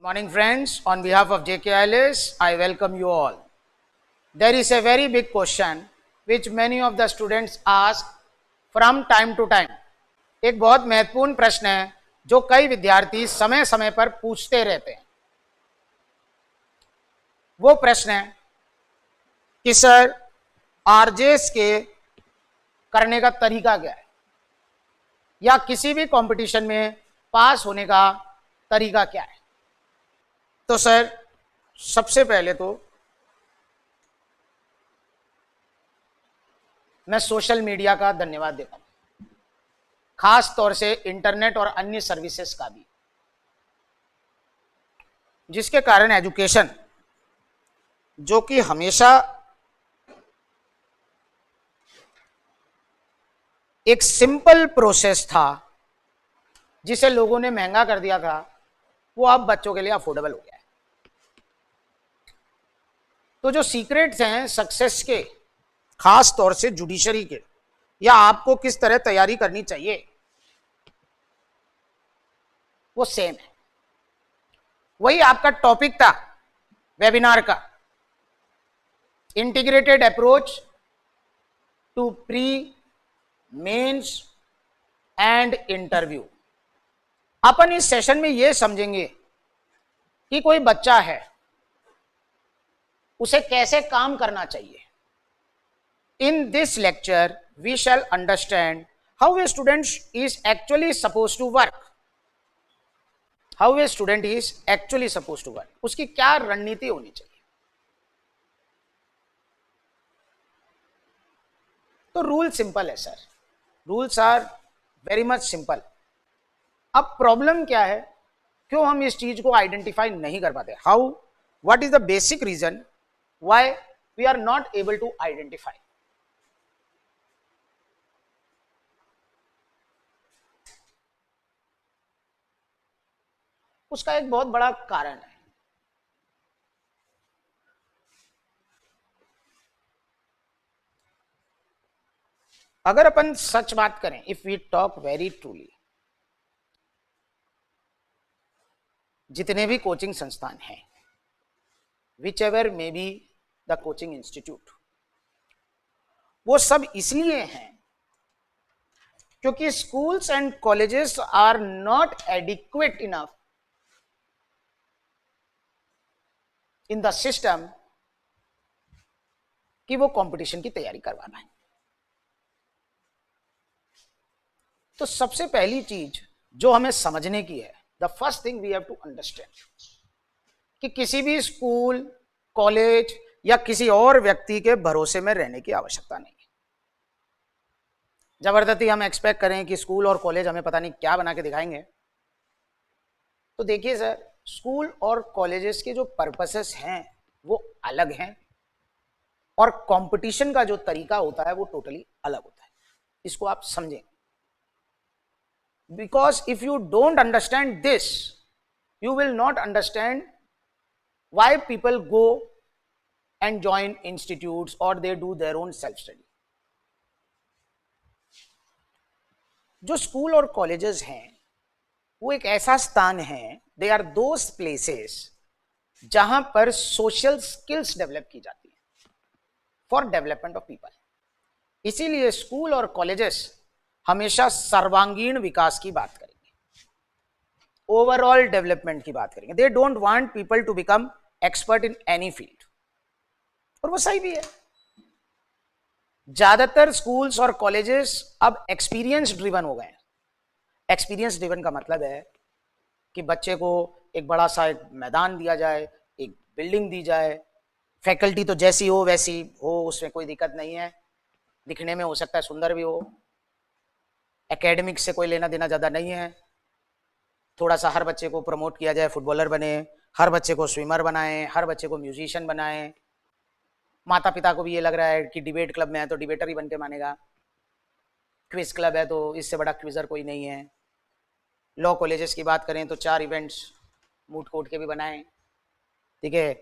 Morning friends, on behalf of JKILS, I welcome you all. There is a very big question which many of the students ask from time to time. एक बहुत महत्वपूर्ण प्रश्न है जो कई विद्यार्थी समय समय पर पूछते रहते हैं. वो प्रश्न है कि सर आरजेएस के करने का तरीका क्या है या किसी भी कंपटीशन में पास होने का तरीका क्या है. तो सर सबसे पहले तो मैं सोशल मीडिया का धन्यवाद देता हूं, खास तौर से इंटरनेट और अन्य सर्विसेज का भी, जिसके कारण एजुकेशन जो कि हमेशा एक सिंपल प्रोसेस था जिसे लोगों ने महंगा कर दिया था, वो अब बच्चों के लिए अफोर्डेबल हो गया है. तो जो सीक्रेट्स हैं सक्सेस के, खास तौर से जुडिशरी के, या आपको किस तरह तैयारी करनी चाहिए, वो सेम है. वही आपका टॉपिक था वेबिनार का, integrated approach to pre mains and interview. अपन इस सेशन में यह समझेंगे कि कोई बच्चा है, उसे कैसे काम करना चाहिए. In this lecture, we shall understand how a student is actually supposed to work. How a student is actually supposed to work. उसकी क्या रणनीति होनी चाहिए. तो रूल सिंपल है sir, rules are very much simple. अब प्रॉब्लम क्या है, क्यों हम इस चीज को आइडेंटिफाई नहीं कर पाते. How, what is the basic reason why we are not able to identify. उसका एक बहुत बड़ा कारण है. अगर अपन सच बात करें, if we talk very truly, जितने भी कोचिंग संस्थान हैं, whichever may be the coaching institute, वो सब इसलिए हैं क्योंकि schools and colleges are not adequate enough in the system कि वो कंपटीशन की तैयारी करवा पाए. तो सबसे पहली चीज जो हमें समझने की है, the first thing we have to understand, कि किसी भी स्कूल, कॉलेज या किसी और व्यक्ति के भरोसे में रहने की आवश्यकता नहीं है. जबरदस्ती हम एक्सपेक्ट करें कि स्कूल और कॉलेज हमें पता नहीं क्या बना के दिखाएंगे. तो देखिए सर, स्कूल और कॉलेजेस के जो पर्पसेस हैं वो अलग हैं और कंपटीशन का जो तरीका होता है वो टोटली अलग होता है. इसको आप समझें. Because if you don't understand this, you will not understand why people go and join institutes or they do their own self study. जो स्कूल और कॉलेजेस हैं वो एक ऐसा स्थान है, दे आर दोज प्लेसेस जहां पर सोशल स्किल्स डेवलप की जाती है फॉर डेवलपमेंट ऑफ पीपल. इसीलिए स्कूल और कॉलेजेस हमेशा सर्वांगीण विकास की बात करेंगे, ओवरऑल डेवलपमेंट की बात करेंगे. They don't want people to become expert in any field. और वो सही भी है. ज्यादातर स्कूल्स और कॉलेजेस अब एक्सपीरियंस ड्रिवन हो गए हैं. एक्सपीरियंस ड्रिवन का मतलब है कि बच्चे को एक बड़ा सा एक मैदान दिया जाए, एक बिल्डिंग दी जाए, फैकल्टी तो जैसी हो वैसी हो, उसमें कोई दिक्कत नहीं है, दिखने में हो सकता है सुंदर भी हो, एकेडमिक से कोई लेना देना ज़्यादा नहीं है. थोड़ा सा हर बच्चे को प्रमोट किया जाए, फुटबॉलर बने, हर बच्चे को स्विमर बनाएं, हर बच्चे को म्यूजिशियन बनाएं. माता पिता को भी ये लग रहा है कि डिबेट क्लब में है तो डिबेटर ही बन के मानेगा, क्विज क्लब है तो इससे बड़ा क्विजर कोई नहीं है. लॉ कॉलेजेस की बात करें तो 4 इवेंट्स मूट कोर्ट के भी बनाएं, ठीक है.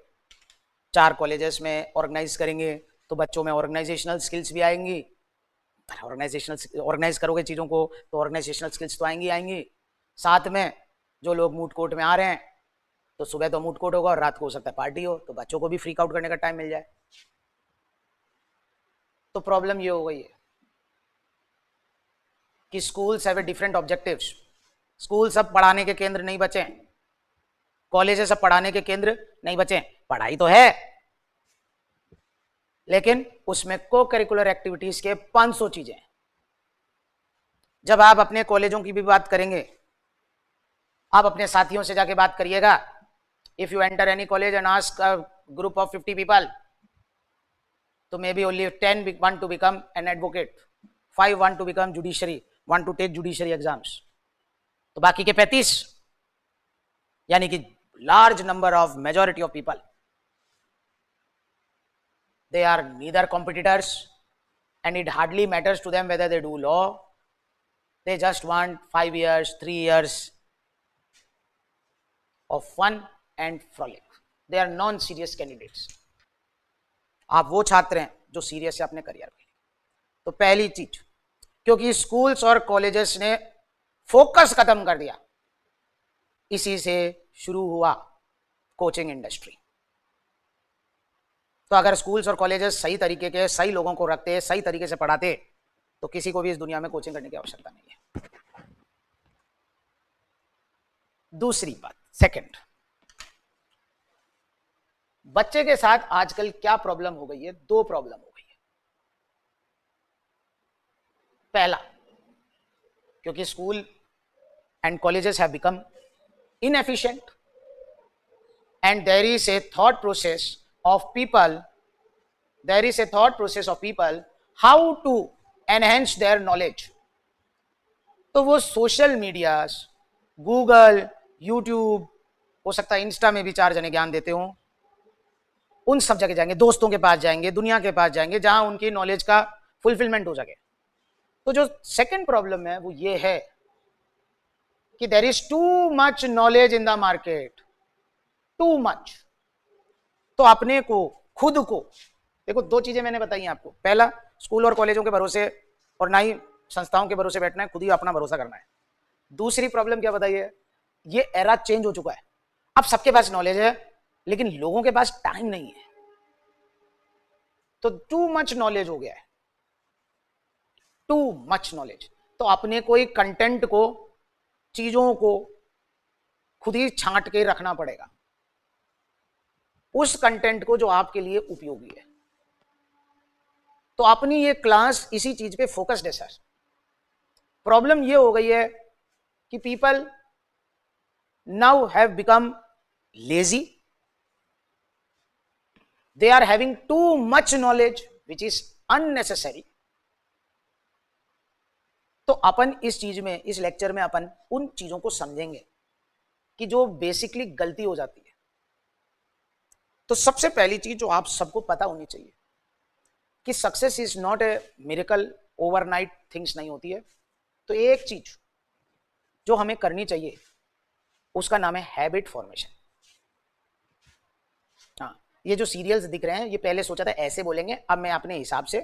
4 कॉलेजेस में ऑर्गेनाइज करेंगे तो बच्चों में ऑर्गेनाइजेशनल स्किल्स भी आएंगी. ऑर्गेनाइज करोगे चीज़ों को तो ऑर्गेनाइजेशनल स्किल्स तो आएंगी. साथ में जो लोग मूट कोर्ट में आ रहे हैं तो सुबह तो मूड कोर्ट होगा और रात को हो सकता है पार्टी हो, तो बच्चों को भी फ्रीक आउट करने का टाइम मिल जाए। तो प्रॉब्लम ये हो गई है कि schools have different objectives. School सब पढ़ाने के केंद्र नहीं बचे, कॉलेजेस सब पढ़ाने के केंद्र नहीं बचे। पढ़ाई तो है, लेकिन उसमें को करिकुलर एक्टिविटीज के 500 चीजें। जब आप अपने कॉलेजों की भी बात करेंगे, आप अपने साथियों से जाके बात करिएगा। If you enter any college and ask a group of 50 people, तो may be only 10 want to become an advocate, 5 want to become judiciary, want to take judiciary exams, तो बाकी के 35, यानी कि large number of majority of people, they are neither competitors and it hardly matters to them whether they do law. They just want 5 years, 3 years of fun and frolic. They are non-serious candidates. आप वो छात्र हैं जो serious है अपने career में। तो पहली चीज, क्योंकि स्कूल्स और कॉलेजेस ने फोकस खत्म कर दिया, इसी से शुरू हुआ कोचिंग इंडस्ट्री। तो अगर स्कूल्स और कॉलेजेस सही तरीके के सही लोगों को रखते, सही तरीके से पढ़ाते, तो किसी को भी इस दुनिया में कोचिंग करने की आवश्यकता नहीं है। दूसरी बात, सेकंड, बच्चे के साथ आजकल क्या प्रॉब्लम हो गई है? 2 प्रॉब्लम हो गई है। पहला, क्योंकि school and colleges have become inefficient and there is a thought process of people, how to enhance their knowledge. तो वो सोशल मीडिया, गूगल, यूट्यूब, हो सकता है इंस्टा में भी 4 जने ज्ञान देते हों, उन सब जगह जाएंगे, दोस्तों के पास जाएंगे, दुनिया के पास जाएंगे, जहां उनकी नॉलेज का फुलफिलमेंट हो सके। तो जो सेकंड प्रॉब्लम है वो ये है कि there is too much knowledge in the market, too much. तो अपने को, खुद को, देखो 2 चीजें मैंने बताई आपको। पहला, स्कूल और कॉलेजों के भरोसे और ना ही संस्थाओं के भरोसे बैठना है, खुद ही अपना भरोसा करना है। दूसरी प्रॉब्लम क्या बताइए? ये एरा चेंज हो चुका है। अब सबके पास नॉलेज है, लेकिन लोगों के पास टाइम नहीं है। तो टू मच नॉलेज हो गया है, टू मच नॉलेज। तो अपने कोई कंटेंट को, चीजों को खुद ही छांट के रखना पड़ेगा, उस कंटेंट को जो आपके लिए उपयोगी है। तो अपनी ये क्लास इसी चीज पे फोकस्ड है सर। प्रॉब्लम ये हो गई है कि people now have become lazy, they are having too much knowledge which is unnecessary। तो अपन इस चीज में, इस लेक्चर में अपन उन चीजों को समझेंगे कि जो बेसिकली गलती हो जाती है। तो सबसे पहली चीज जो आप सबको पता होनी चाहिए कि success is not a miracle, overnight things नहीं होती है। तो एक चीज जो हमें करनी चाहिए उसका नाम है हैबिट फॉर्मेशन। हाँ, ये जो सीरियल्स दिख रहे हैं, ये पहले सोचा था ऐसे बोलेंगे, अब मैं अपने हिसाब से,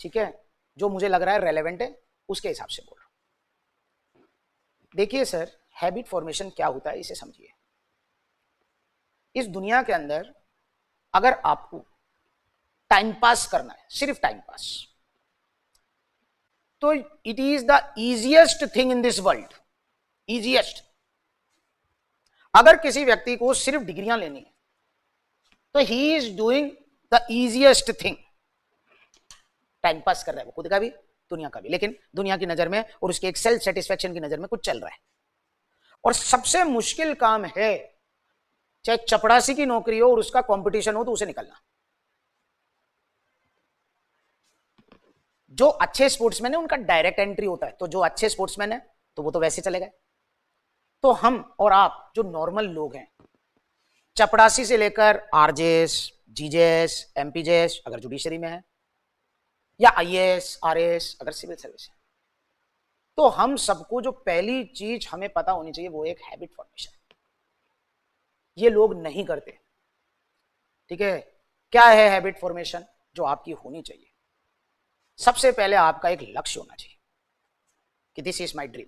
ठीक है, जो मुझे लग रहा है रेलेवेंट है उसके हिसाब से बोल रहा हूं। देखिए सर, हैबिट फॉर्मेशन क्या होता है इसे समझिए। इस दुनिया के अंदर अगर आपको टाइम पास करना है, सिर्फ टाइम पास, तो it is the easiest thing in this world, easiest. अगर किसी व्यक्ति को सिर्फ डिग्रियां लेनी है तो he is doing the easiest thing. Time pass कर रहा है वो, खुद का भी दुनिया का भी, लेकिन दुनिया की नजर में और उसके एक सेल्फ सेटिस्फेक्शन की नजर में कुछ चल रहा है। और सबसे मुश्किल काम है, चाहे चपड़ासी की नौकरी हो और उसका कंपटीशन हो, तो उसे निकलना। जो अच्छे स्पोर्ट्समैन है उनका डायरेक्ट एंट्री होता है, तो जो अच्छे स्पोर्ट्समैन है तो वो तो वैसे चले गए। तो हम और आप जो नॉर्मल लोग हैं, चपड़ासी से लेकर आरजेएस, जीजेएस, एमपीजेएस अगर जुडिशरी में है, या आईएएस, आरएएस अगर सिविल सर्विस है, तो हम सबको जो पहली चीज हमें पता होनी चाहिए वो एक हैबिट फॉर्मेशन। ये लोग नहीं करते, ठीक है। क्या है हैबिट फॉर्मेशन जो आपकी होनी चाहिए? सबसे पहले आपका एक लक्ष्य होना चाहिए कि दिस इज माय ड्रीम।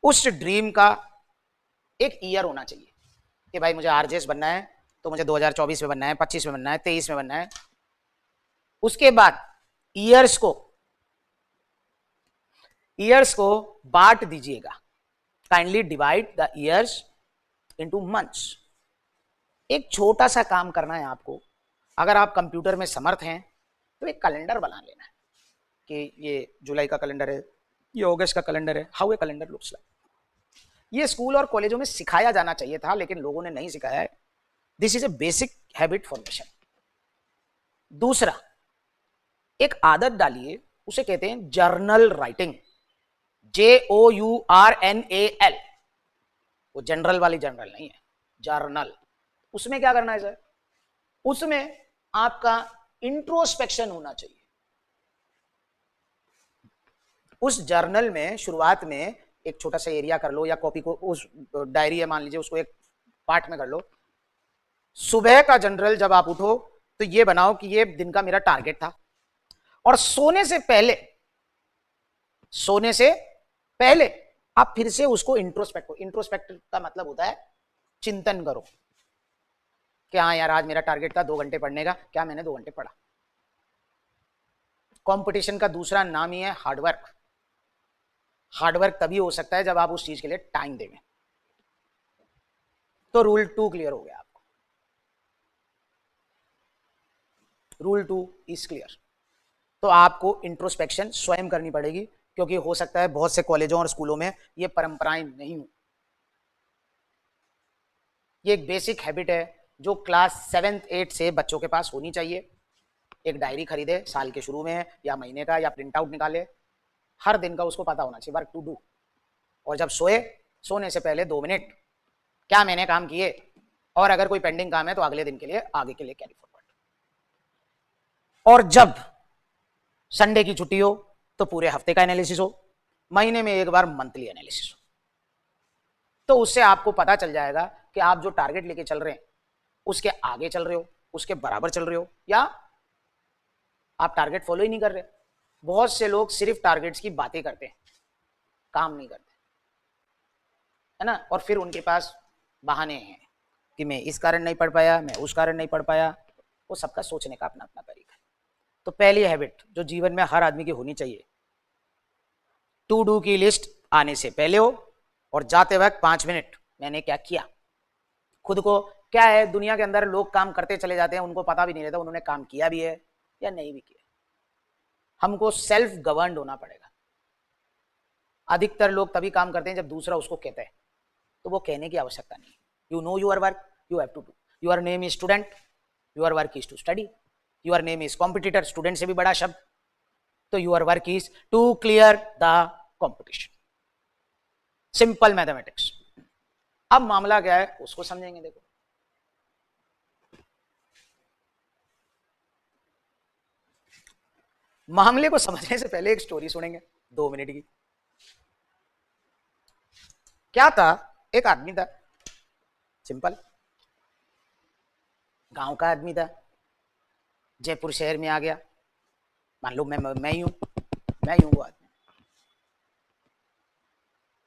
उस ड्रीम का एक ईयर होना चाहिए। कि भाई मुझे आरजेएस बनना है, तो मुझे 2024 में बनना है, 25 में बनना है, 23 में बनना है। उसके बाद ईयर्स को बांट दीजिएगा, kindly divide the years into months. एक छोटा सा काम करना है आपको, अगर आप कंप्यूटर में समर्थ हैं तो एक कैलेंडर बना लेना है कि ये जुलाई का कैलेंडर है, ये अगस्त का कैलेंडर है, how a calendar looks like. ये स्कूल और कॉलेजों में सिखाया जाना चाहिए था, लेकिन लोगों ने नहीं सिखाया है। This is a basic habit formation. दूसरा, एक आदत डालिए, उसे कहते हैं जर्नल राइटिंग, JOURNAL। वो जनरल वाली जर्नल नहीं है, जर्नल। उसमें क्या करना है सर? उसमें आपका इंट्रोस्पेक्शन होना चाहिए। उस जर्नल में शुरुआत में एक छोटा सा एरिया कर लो, या कॉपी को, उस डायरी है मान लीजिए, उसको एक पार्ट में कर लो। सुबह का जनरल जब आप उठो तो ये बनाओ कि ये दिन का मेरा टारगेट था, और सोने से पहले आप फिर से उसको इंट्रोस्पेक्ट करो। इंट्रोस्पेक्ट का मतलब होता है चिंतन करो कि हाँ यार, आज मेरा टारगेट था 2 घंटे पढ़ने का, क्या मैंने 2 घंटे पढ़ा? कंपटीशन का दूसरा नाम ही है हार्डवर्क। हार्डवर्क तभी हो सकता है जब आप उस चीज के लिए टाइम देंगे। तो रूल 2 क्लियर हो गया आपको। Rule 2 is clear. तो आपको इंट्रोस्पेक्शन स्वयं करनी पड़ेगी, क्योंकि हो सकता है बहुत से कॉलेजों और स्कूलों में ये परंपराएं नहीं हो। ये एक बेसिक हैबिट है जो क्लास 7th 8th से बच्चों के पास होनी चाहिए। एक डायरी खरीदे साल के शुरू में या महीने का, या प्रिंट आउट निकाले, हर दिन का उसको पता होना चाहिए, वर्क टू डू। और जब सोने से पहले 2 मिनट क्या मैंने काम किए, और अगर कोई पेंडिंग काम है तो अगले दिन के लिए, आगे के लिए कैरी फॉरवर्ड। और जब संडे की छुट्टी हो तो पूरे हफ्ते का एनालिसिस हो, महीने में एक बार मंथली एनालिसिस हो। तो उससे आपको पता चल जाएगा कि आप जो टारगेट लेके चल रहे हैं उसके आगे चल रहे हो, उसके बराबर चल रहे हो, या आप टारगेट फॉलो ही नहीं कर रहे। बहुत से लोग सिर्फ टारगेट्स की बातें करते हैं, काम नहीं करते, है ना। और फिर उनके पास बहाने हैं कि मैं इस कारण नहीं पढ़ पाया, मैं उस कारण नहीं पढ़ पाया। वो सबका सोचने का अपना अपना तरीका है। तो पहली हैबिट जो जीवन में हर आदमी की होनी चाहिए, टू डू की लिस्ट आने से पहले हो, और जाते वक्त 5 मिनट मैंने क्या किया। खुद को, क्या है दुनिया के अंदर लोग काम करते चले जाते हैं, उनको पता भी नहीं रहता उन्होंने काम किया भी है या नहीं भी किया। हमको सेल्फ गवर्नड होना पड़ेगा। अधिकतर लोग तभी काम करते हैं जब दूसरा उसको कहता है, तो वो कहने की आवश्यकता नहीं। You know your work, you have to do. Your name is student, your work is to study. Your name is competitor, student से भी बड़ा शब्द, तो your work is to clear the competition. Simple mathematics. अब मामला क्या है उसको समझेंगे। देखो, मामले को समझने से पहले एक स्टोरी सुनेंगे 2 मिनट की। क्या था, एक आदमी था, सिंपल गांव का आदमी था, जयपुर शहर में आ गया। मान लो मैं ही हूं वो आदमी।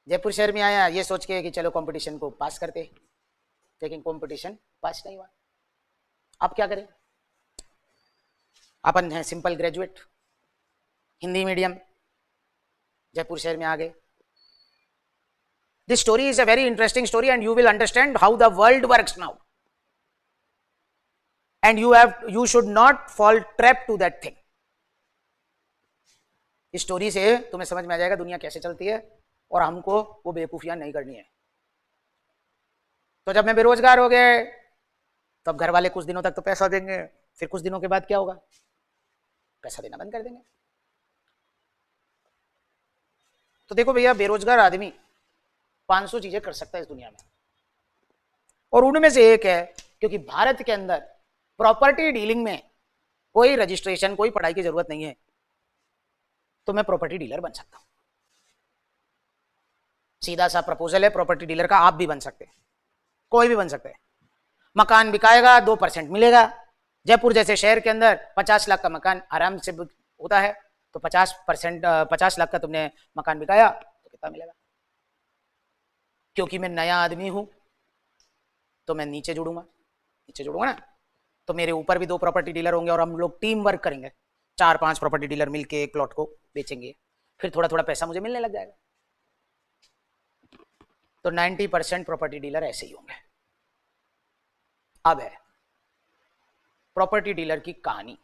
जयपुर शहर में आया ये सोच के कि चलो कंपटीशन को पास करते, लेकिन कंपटीशन पास नहीं हुआ। अब क्या करें? अपन है simple graduate, Hindi medium, Jaipur शहर में आ गए। This story is a very interesting story and you will understand how the world works now. And you should not fall trap to that thing. इस स्टोरी से तुम्हें समझ में आ जाएगा दुनिया कैसे चलती है, और हमको वो बेवकूफियां नहीं करनी है। तो जब मैं बेरोजगार हो गए, तब घर वाले कुछ दिनों तक तो पैसा देंगे, फिर कुछ दिनों के बाद क्या होगा? पैसा देना बंद कर देंगे। तो देखो भैया, बेरोजगार आदमी 500 चीजें कर सकता है इस दुनिया में, और उनमें से एक है, क्योंकि भारत के अंदर प्रॉपर्टी डीलिंग में कोई रजिस्ट्रेशन, कोई पढ़ाई की जरूरत नहीं है, तो मैं प्रॉपर्टी डीलर बन सकता हूं। सीधा सा प्रपोजल है प्रॉपर्टी डीलर का, आप भी बन सकते हैं, कोई भी बन सकते हैं। मकान बिकाएगा, 2% मिलेगा। जयपुर जैसे शहर के अंदर 50 लाख का मकान आराम से होता है, तो 50 लाख का तुमने मकान बिकाया तो कितना मिलेगा? क्योंकि मैं नया आदमी हूं, तो मैं नीचे जुड़ूंगा ना, तो मेरे ऊपर भी 2 प्रॉपर्टी डीलर होंगे और हम लोग टीम वर्क करेंगे, 4-5 प्रॉपर्टी डीलर मिलके एक प्लॉट को बेचेंगे, फिर थोड़ा थोड़ा पैसा मुझे मिलने लग जाएगा। तो 90% प्रॉपर्टी डीलर ऐसे ही होंगे। अब है प्रॉपर्टी डीलर की कहानी।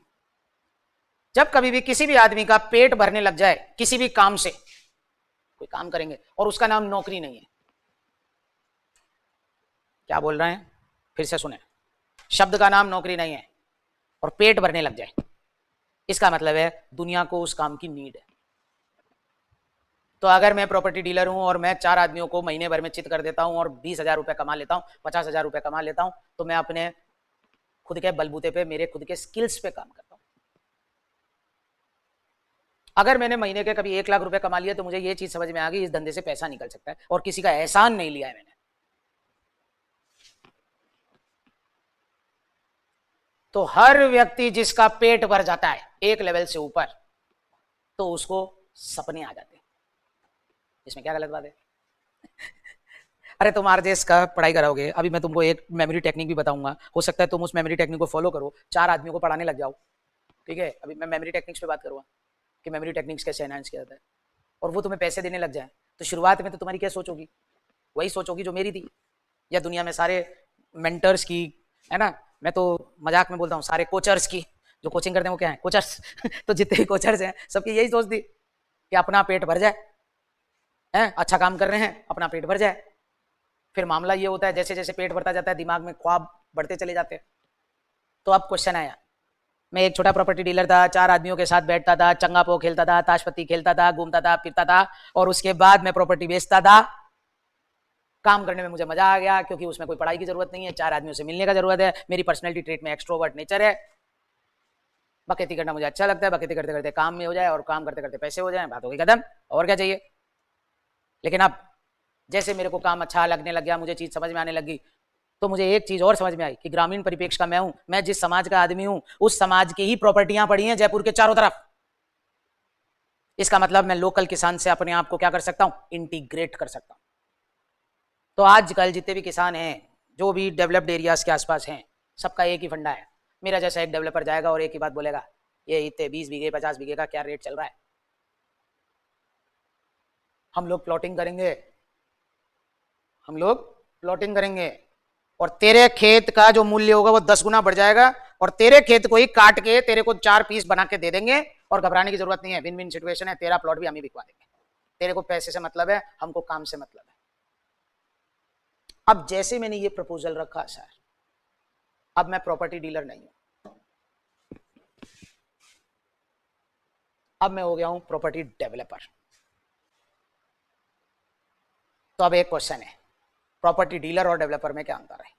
जब कभी भी किसी भी आदमी का पेट भरने लग जाए किसी भी काम से, कोई काम करेंगे और उसका नाम नौकरी नहीं है, क्या बोल रहे हैं, फिर से सुने, शब्द का नाम नौकरी नहीं है और पेट भरने लग जाए, इसका मतलब है दुनिया को उस काम की नीड है। तो अगर मैं प्रॉपर्टी डीलर हूं और मैं 4 आदमियों को महीने भर में चित कर देता हूं और 20,000 रुपए कमा लेता हूं, 50,000 रुपए कमा लेता हूं, तो मैं अपने खुद के बलबूते पे, मेरे खुद के स्किल्स पे काम करता हूं। अगर मैंने महीने के कभी 1 लाख रुपए कमा लिया तो मुझे ये चीज समझ में आ गई, इस धंधे से पैसा निकल सकता है और किसी का एहसान नहीं लिया है मैंने। तो हर व्यक्ति जिसका पेट भर जाता है एक लेवल से ऊपर, तो उसको सपने आ जाते हैं। इसमें क्या गलत बात है? अरे तुम आरजेएस का पढ़ाई कराओगे, अभी मैं तुमको एक मेमोरी टेक्निक भी बताऊंगा, हो सकता है तुम उस मेमोरी टेक्निक को फॉलो करो, 4 आदमियों को पढ़ाने लग जाओ, ठीक है? अभी मैं मेमोरी टेक्निक्स पे बात करूंगा कि मेमोरी टेक्निक्स कैसे एनहांस किया जाता है, और वो तुम्हें पैसे देने लग जाए, तो शुरुआत में तो तुम्हारी क्या सोच होगी? वही सोच होगी जो मेरी थी, या दुनिया में सारे मेंटर्स की, है ना, मैं तो मजाक में बोलता हूँ सारे कोचर्स की, जो कोचिंग करते हैं वो क्या है, कोचर्स। तो जितने भी कोचर्स हैं सबकी यही सोच थी कि अपना पेट भर जाए, है अच्छा काम कर रहे हैं, अपना पेट भर जाए। फिर मामला ये होता है जैसे जैसे पेट भरता जाता है दिमाग में ख्वाब बढ़ते चले जाते हैं। तो अब क्वेश्चन आया, मैं एक छोटा प्रॉपर्टी डीलर था, 4 आदमियों के साथ बैठता था, चंगा पो खेलता था, ताश पत्ती खेलता था, घूमता था, फिरता था, और उसके बाद मैं प्रॉपर्टी बेचता था। काम करने में मुझे मजा आ गया क्योंकि उसमें कोई पढ़ाई की जरूरत नहीं है, 4 आदमियों से मिलने का जरूरत है, मेरी पर्सनैलिटी ट्रेट में एक्सट्रोवर्ट नेचर है, बकैती करना मुझे अच्छा लगता है, बकैती करते करते काम में हो जाए और काम करते करते पैसे हो जाए, बात हो गई खत्म, और क्या चाहिए। लेकिन अब जैसे मेरे को काम अच्छा लगने लग गया, मुझे चीज समझ में आने लगी, तो मुझे एक चीज और समझ में आई कि ग्रामीण परिप्रेक्ष्य का मैं हूं, मैं जिस समाज का आदमी हूं उस समाज की ही प्रॉपर्टियां पड़ी हैं जयपुर के चारों तरफ। इसका मतलब मैं लोकल किसान से अपने आप को क्या कर सकता हूं, इंटीग्रेट कर सकता हूं। तो आजकल जितने भी किसान हैं जो भी डेवलप्ड एरियाज के आसपास हैं, सबका एक ही फंडा है, मेरा जैसा एक डेवलपर जाएगा और एक ही बात बोलेगा, ये इतने 20 बीघे 50 बीघे का क्या रेट चल रहा है, हम लोग प्लॉटिंग करेंगे और तेरे खेत का जो मूल्य होगा वो 10 गुना बढ़ जाएगा और तेरे खेत को ही काट के तेरे को 4 पीस बना के दे देंगे और घबराने की जरूरत नहीं है, विन विन सिचुएशन है, तेरा प्लॉट भी हम ही बिकवा देंगे, तेरे को पैसे से मतलब है, हमको काम से मतलब है। अब जैसे मैंने ये प्रपोजल रखा सर, अब मैं प्रॉपर्टी डीलर नहीं हूं, अब मैं हो गया हूं प्रॉपर्टी डेवलपर। तो अब एक क्वेश्चन है, प्रॉपर्टी डीलर और डेवलपर में क्या अंतर है?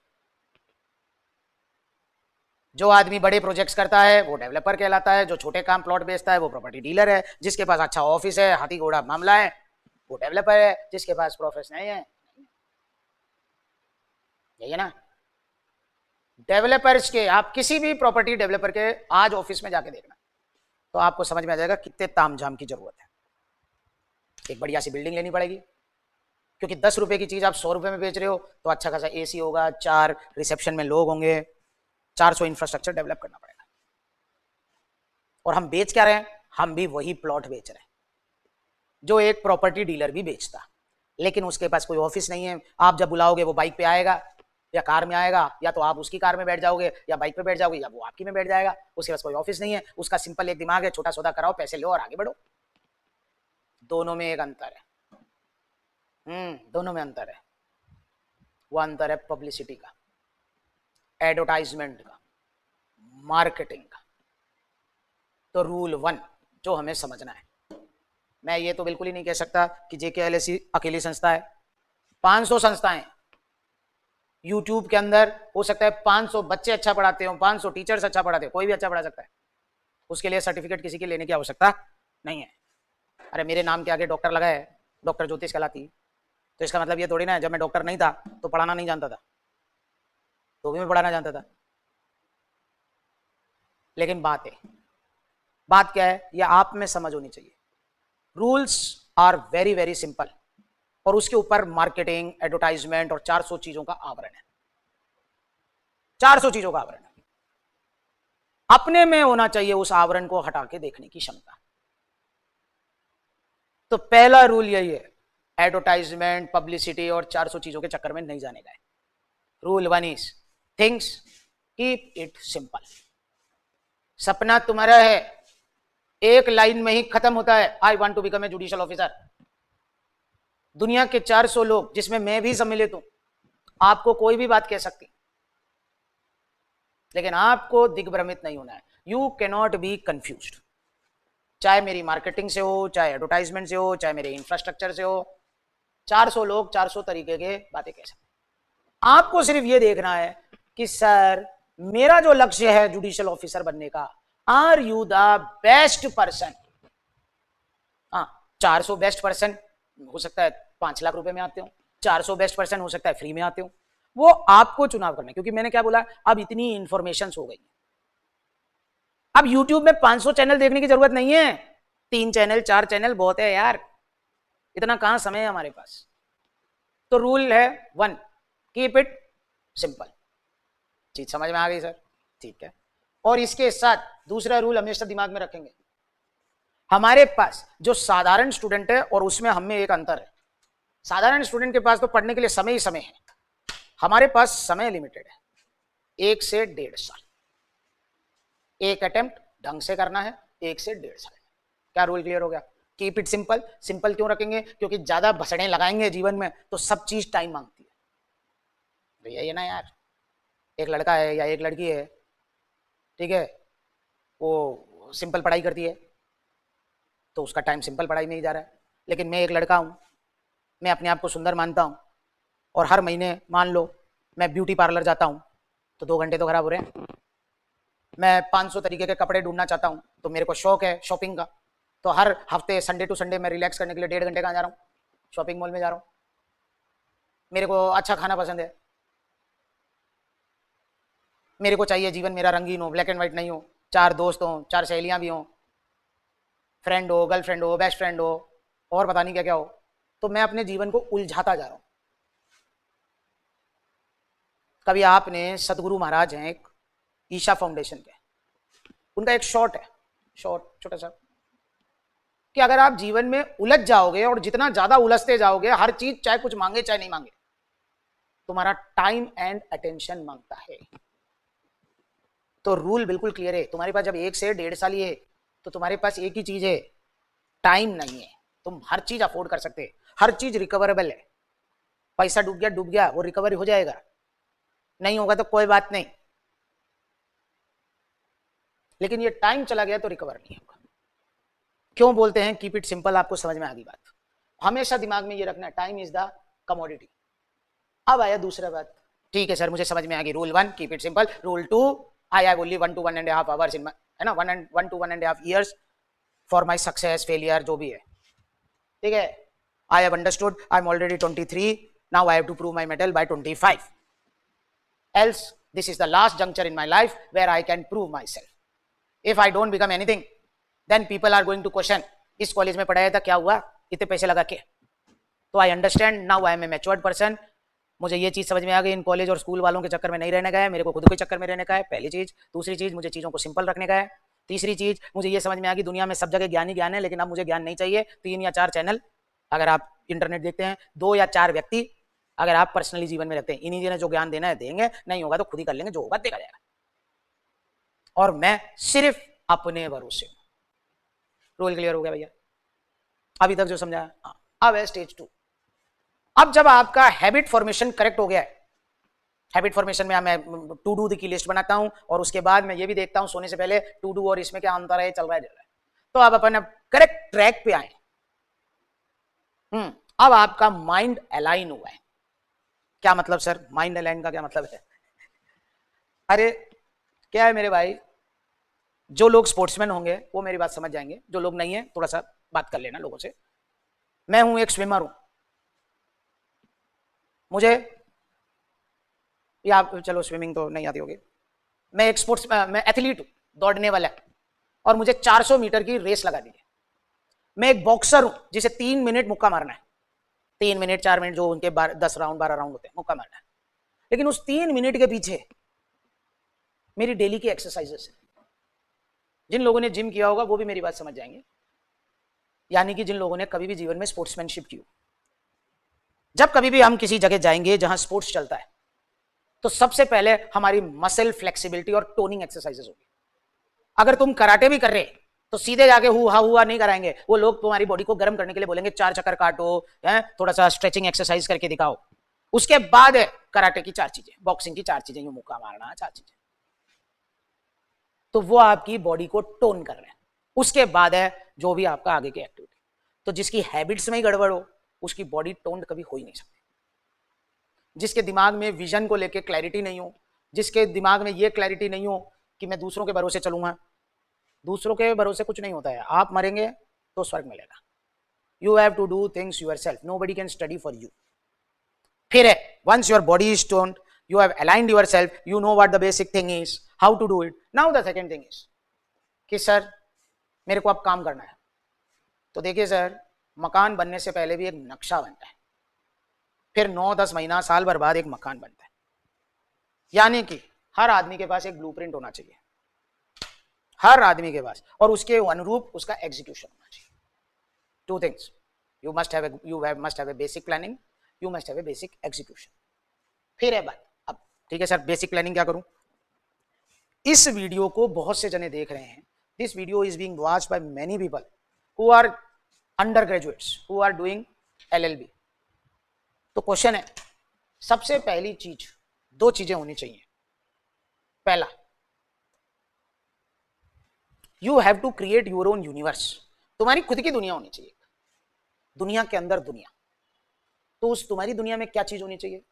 जो आदमी बड़े प्रोजेक्ट्स करता है वो डेवलपर कहलाता है, जो छोटे काम प्लॉट बेचता है वो प्रॉपर्टी डीलर है, जिसके पास अच्छा ऑफिस है, हाथी घोड़ा मामला है, वो डेवलपर है, जिसके पास प्रोफेशन है यही है ना। डेवलपर्स के, आप किसी भी प्रॉपर्टी डेवलपर के आज ऑफिस में जाके देखना तो आपको समझ में आ जाएगा कितने तामझाम की जरूरत है। एक बढ़िया सी बिल्डिंग लेनी पड़ेगी क्योंकि 10 रुपए की चीज आप 100 रुपए में बेच रहे हो, तो अच्छा खासा एसी होगा, 4 रिसेप्शन में लोग होंगे, 400 इंफ्रास्ट्रक्चर डेवलप करना पड़ेगा। और हम बेच क्या रहे हैं, हम भी वही प्लॉट बेच रहे हैं जो एक प्रॉपर्टी डीलर भी बेचता, लेकिन उसके पास कोई ऑफिस नहीं है। आप जब बुलाओगे वो बाइक पे आएगा या कार में आएगा, या तो आप उसकी कार में बैठ जाओगे या बाइक पे बैठ जाओगे या वो आपकी में बैठ जाएगा, उसके पास कोई ऑफिस नहीं है, उसका सिंपल एक दिमाग है, छोटा सौदा कराओ, पैसे लो और आगे बढ़ो। दोनों में एक अंतर है, दोनों में अंतर है। वो अंतर है पब्लिसिटी का, एडवर्टाइजमेंट का, मार्केटिंग का। तो रूल 1 जो हमें समझना है, मैं ये तो बिल्कुल ही नहीं कह सकता कि JKLSE अकेली संस्था है, 500 संस्थाएं यूट्यूब के अंदर, हो सकता है 500 बच्चे अच्छा पढ़ाते हो, 500 टीचर्स अच्छा पढ़ाते हो, कोई भी अच्छा पढ़ा सकता है, उसके लिए सर्टिफिकेट किसी के लेने की आवश्यकता नहीं है। अरे मेरे नाम के आगे डॉक्टर लगा है, डॉक्टर ज्योतिष कलाती, तो इसका मतलब ये थोड़ी ना है जब मैं डॉक्टर नहीं था तो पढ़ाना नहीं जानता था, तो भी मैं पढ़ाना जानता था। लेकिन बात क्या है, ये आप में समझ होनी चाहिए। Rules are very very simple और उसके ऊपर मार्केटिंग, एडवर्टाइजमेंट और 400 चीजों का आवरण है। 400 चीजों का आवरण, अपने में होना चाहिए उस आवरण को हटा के देखने की क्षमता। तो पहला रूल यही है, एडवर्टाइजमेंट, पब्लिसिटी और 400 चीजों के चक्कर में नहीं जाने का है। Rule 1 is things keep it simple. सपना तुम्हारा है, एक लाइन में ही खत्म होता है, I want to become a judicial officer. दुनिया के 400 लोग, जिसमें मैं भी सम्मिलित हूं, आपको कोई भी बात कह सकती, लेकिन आपको दिग्भ्रमित नहीं होना है। यू कैनॉट बी कंफ्यूज्ड, चाहे मेरी मार्केटिंग से हो, चाहे एडवर्टाइजमेंट से हो, चाहे मेरे इंफ्रास्ट्रक्चर से हो। 400 लोग 400 तरीके के बातें कह सकते। आपको सिर्फ ये देखना है कि सर मेरा जो लक्ष्य है जुडिशियल ऑफिसर बनने का, are you the best person. हाँ, 400 बेस्ट पर्सन हो सकता है 5 लाख रुपए में आते हो, 400 बेस्ट पर्सन हो सकता है फ्री में आते हो, वो आपको चुनाव करना है। क्योंकि मैंने क्या बोला, अब इतनी इंफॉर्मेशन हो गई, अब YouTube में 500 चैनल देखने की जरूरत नहीं है, 3 चैनल 4 चैनल बहुत है यार, इतना कहां समय है हमारे पास। तो रूल है 1, कीप इट सिंपल। चीज समझ में आ गई सर? ठीक है। और इसके साथ दूसरा रूल हमेशा दिमाग में रखेंगे, हमारे पास जो साधारण स्टूडेंट है और उसमें हम में एक अंतर है। साधारण स्टूडेंट के पास तो पढ़ने के लिए समय ही समय है, हमारे पास समय लिमिटेड है, 1 से 1.5 साल। एक अटेम्प्ट ढंग से करना है, 1 से 1.5 साल। क्या रूल क्लियर हो गया? Keep it simple. सिंपल क्यों रखेंगे? क्योंकि ज्यादा भसड़े लगाएंगे जीवन में तो सब चीज टाइम मांगती है भैया। ये ना यार, एक लड़का है या एक लड़की है, ठीक है, वो सिंपल पढ़ाई करती है तो उसका टाइम सिंपल पढ़ाई में ही जा रहा है। लेकिन मैं एक लड़का हूं, मैं अपने आप को सुंदर मानता हूं, और हर महीने मान लो मैं ब्यूटी पार्लर जाता हूं तो 2 घंटे तो खराब हो रहे हैं। मैं 500 तरीके के कपड़े ढूंढना चाहता हूं तो मेरे को शौक है शॉपिंग का, तो हर हफ्ते संडे टू संडे मैं रिलैक्स करने के लिए 1.5 घंटे कहाँ जा रहा हूँ? शॉपिंग मॉल में जा रहा हूँ। मेरे को अच्छा खाना पसंद है, मेरे को चाहिए जीवन मेरा रंगीन हो, ब्लैक एंड व्हाइट नहीं हो, 4 दोस्त हो, 4 सहेलियां भी हो, फ्रेंड हो, गर्लफ्रेंड हो, बेस्ट फ्रेंड हो, और पता नहीं क्या क्या हो। तो मैं अपने जीवन को उलझाता जा रहा हूं। कभी आपने सतगुरु महाराज हैं एक ईशा फाउंडेशन के, उनका एक शॉर्ट है, शॉर्ट छोटा सा, कि अगर आप जीवन में उलझ जाओगे और जितना ज्यादा उलझते जाओगे, हर चीज चाहे कुछ मांगे चाहे नहीं मांगे, तुम्हारा टाइम एंड अटेंशन मांगता है। तो रूल बिल्कुल क्लियर है, तुम्हारे पास जब 1 से 1.5 साल ही है तो तुम्हारे पास एक ही चीज है, टाइम नहीं है। तुम हर चीज अफोर्ड कर सकते, हर चीज रिकवरेबल है। पैसा डूब गया वो रिकवर हो जाएगा, नहीं होगा तो कोई बात नहीं, लेकिन ये टाइम चला गया तो रिकवर नहीं होगा। क्यों बोलते हैं कीप इट सिंपल? आपको समझ में आ गई बात? हमेशा दिमाग में ये रखना, टाइम इज द कमोडिटी। अब आया दूसरा बात, ठीक है सर मुझे समझ में आ गई, rule 1 keep it simple, rule 2 I have only 1 to 1.5 hours in my, है ना, 1 to 1.5 years for my success failure जो भी है, ठीक है। I have understood, I am already 23, now I have to prove my mettle by 25, else this is the last juncture in my life where I can prove myself. If I don't become anything, then people are going to question, इस college में पढ़ाया था क्या हुआ इतने पैसे लगा के? तो I understand, now I am a matured person. मुझे ये चीज समझ में आ गई, इन कॉलेज और स्कूल वालों के चक्कर में नहीं रहने का है, मेरे को खुद के चक्कर में रहने का है, पहली चीज। दूसरी चीज, मुझे चीजों को सिंपल रखने का है। तीसरी चीज, मुझे ये समझ में आ गई दुनिया में सब जगह ज्ञान ही ज्ञान है, लेकिन अब मुझे ज्ञान नहीं चाहिए। 3 या 4 चैनल अगर आप इंटरनेट देखते हैं, 2 या 4 व्यक्ति अगर आप पर्सनली जीवन में रखते हैं, इन्हीं ने जो ज्ञान देना है देंगे, नहीं होगा तो खुद ही कर लेंगे, जो होगा देखा जाएगा। और मैं सिर्फ अपने भरोसे हूं। रोल क्लियर हो गया भैया? अभी तक जो समझा? अब है स्टेज 2। अब जब आपका हैबिट फॉर्मेशन करेक्ट हो गया है, हैबिट फॉर्मेशन में मैं टू डू की लिस्ट बनाता हूं और उसके बाद मैं ये भी देखता हूं सोने से पहले टू डू और इसमें क्या अंतर है, चल रहा है। तो आप अपन करेक्ट ट्रैक पे आए। अब आपका माइंड अलाइन हुआ है। क्या मतलब सर माइंड अलाइन का क्या मतलब है? अरे क्या है मेरे भाई, जो लोग स्पोर्ट्समैन होंगे वो मेरी बात समझ जाएंगे, जो लोग नहीं है थोड़ा सा बात कर लेना लोगों से। मैं हूं एक स्विमर हूं, मुझे या चलो स्विमिंग तो नहीं आती होगी, मैं एक स्पोर्ट्स, मैं एथलीट हूं, दौड़ने वाला, और मुझे 400 मीटर की रेस लगा दी है। मैं एक बॉक्सर हूं जिसे 3 मिनट मुक्का मारना है, 3 मिनट 4 मिनट जो उनके 10 राउंड 12 राउंड होते हैं, मुक्का मारना है। लेकिन उस 3 मिनट के पीछे मेरी डेली की एक्सरसाइजेस है। जिन लोगों ने जिम किया होगा वो भी मेरी बात समझ जाएंगे, यानी कि जिन लोगों ने कभी भी जीवन में स्पोर्ट्समैनशिप की हो। जब कभी भी हम किसी जगह जाएंगे जहां स्पोर्ट्स चलता है, तो सबसे पहले हमारी मसल फ्लेक्सिबिलिटी और टोनिंग एक्सरसाइजेस होगी। अगर तुम कराटे भी कर रहे तो सीधे जाके हुआ हुआ नहीं कराएंगे, वो लोग तुम्हारी बॉडी को गर्म करने के लिए बोलेंगे 4 चक्कर काटो, थोड़ा सा स्ट्रेचिंग एक्सरसाइज करके दिखाओ। उसके बाद है कराटे की 4 चीजें, बॉक्सिंग की 4 चीजें, यूं मुक्का मारना 4 चीजें, तो वो आपकी बॉडी को टोन कर रहे हैं। उसके बाद है जो भी आपका आगे की एक्टिविटी। तो जिसकी हैबिट्स में ही गड़बड़ हो उसकी बॉडी टोन्ड कभी हो ही नहीं सकती। जिसके दिमाग में विजन को लेके क्लैरिटी नहीं हो, जिसके दिमाग में ये क्लैरिटी नहीं हो कि मैं दूसरों के भरोसे चलूंगा, दूसरों के भरोसे कुछ नहीं होता है। आप मरेंगे तो स्वर्ग मिलेगा। You have to do things yourself, nobody can study for you. फिर है once your body is toned, you have aligned yourself, you know what the basic thing is, how to do it. Now the second thing is कि sir मेरे को अब काम करना है। तो देखिए सर, मकान बनने से पहले भी एक नक्शा बनता है, फिर 9-10 महीना साल भर बाद एक मकान बनता है। यानी कि हर आदमी के पास एक ब्लूप्रिंट होना चाहिए, हर आदमी के पास, और उसके अनुरूप उसका एग्जीक्यूशन होना चाहिए। 2 things, you must have a basic planning, you must have a basic execution. फिर है बात, अब ठीक है सर बेसिक प्लानिंग क्या करूं? इस वीडियो को बहुत से जने देख रहे हैं। This video is being watched by many people who are undergraduates, who are doing LLB। तो क्वेश्चन है, सबसे पहली चीज, 2 चीजें होनी चाहिए। पहला, you have to create your own universe. तुम्हारी खुद की दुनिया होनी चाहिए, दुनिया के अंदर दुनिया। तो उस तुम्हारी दुनिया में क्या चीज होनी चाहिए?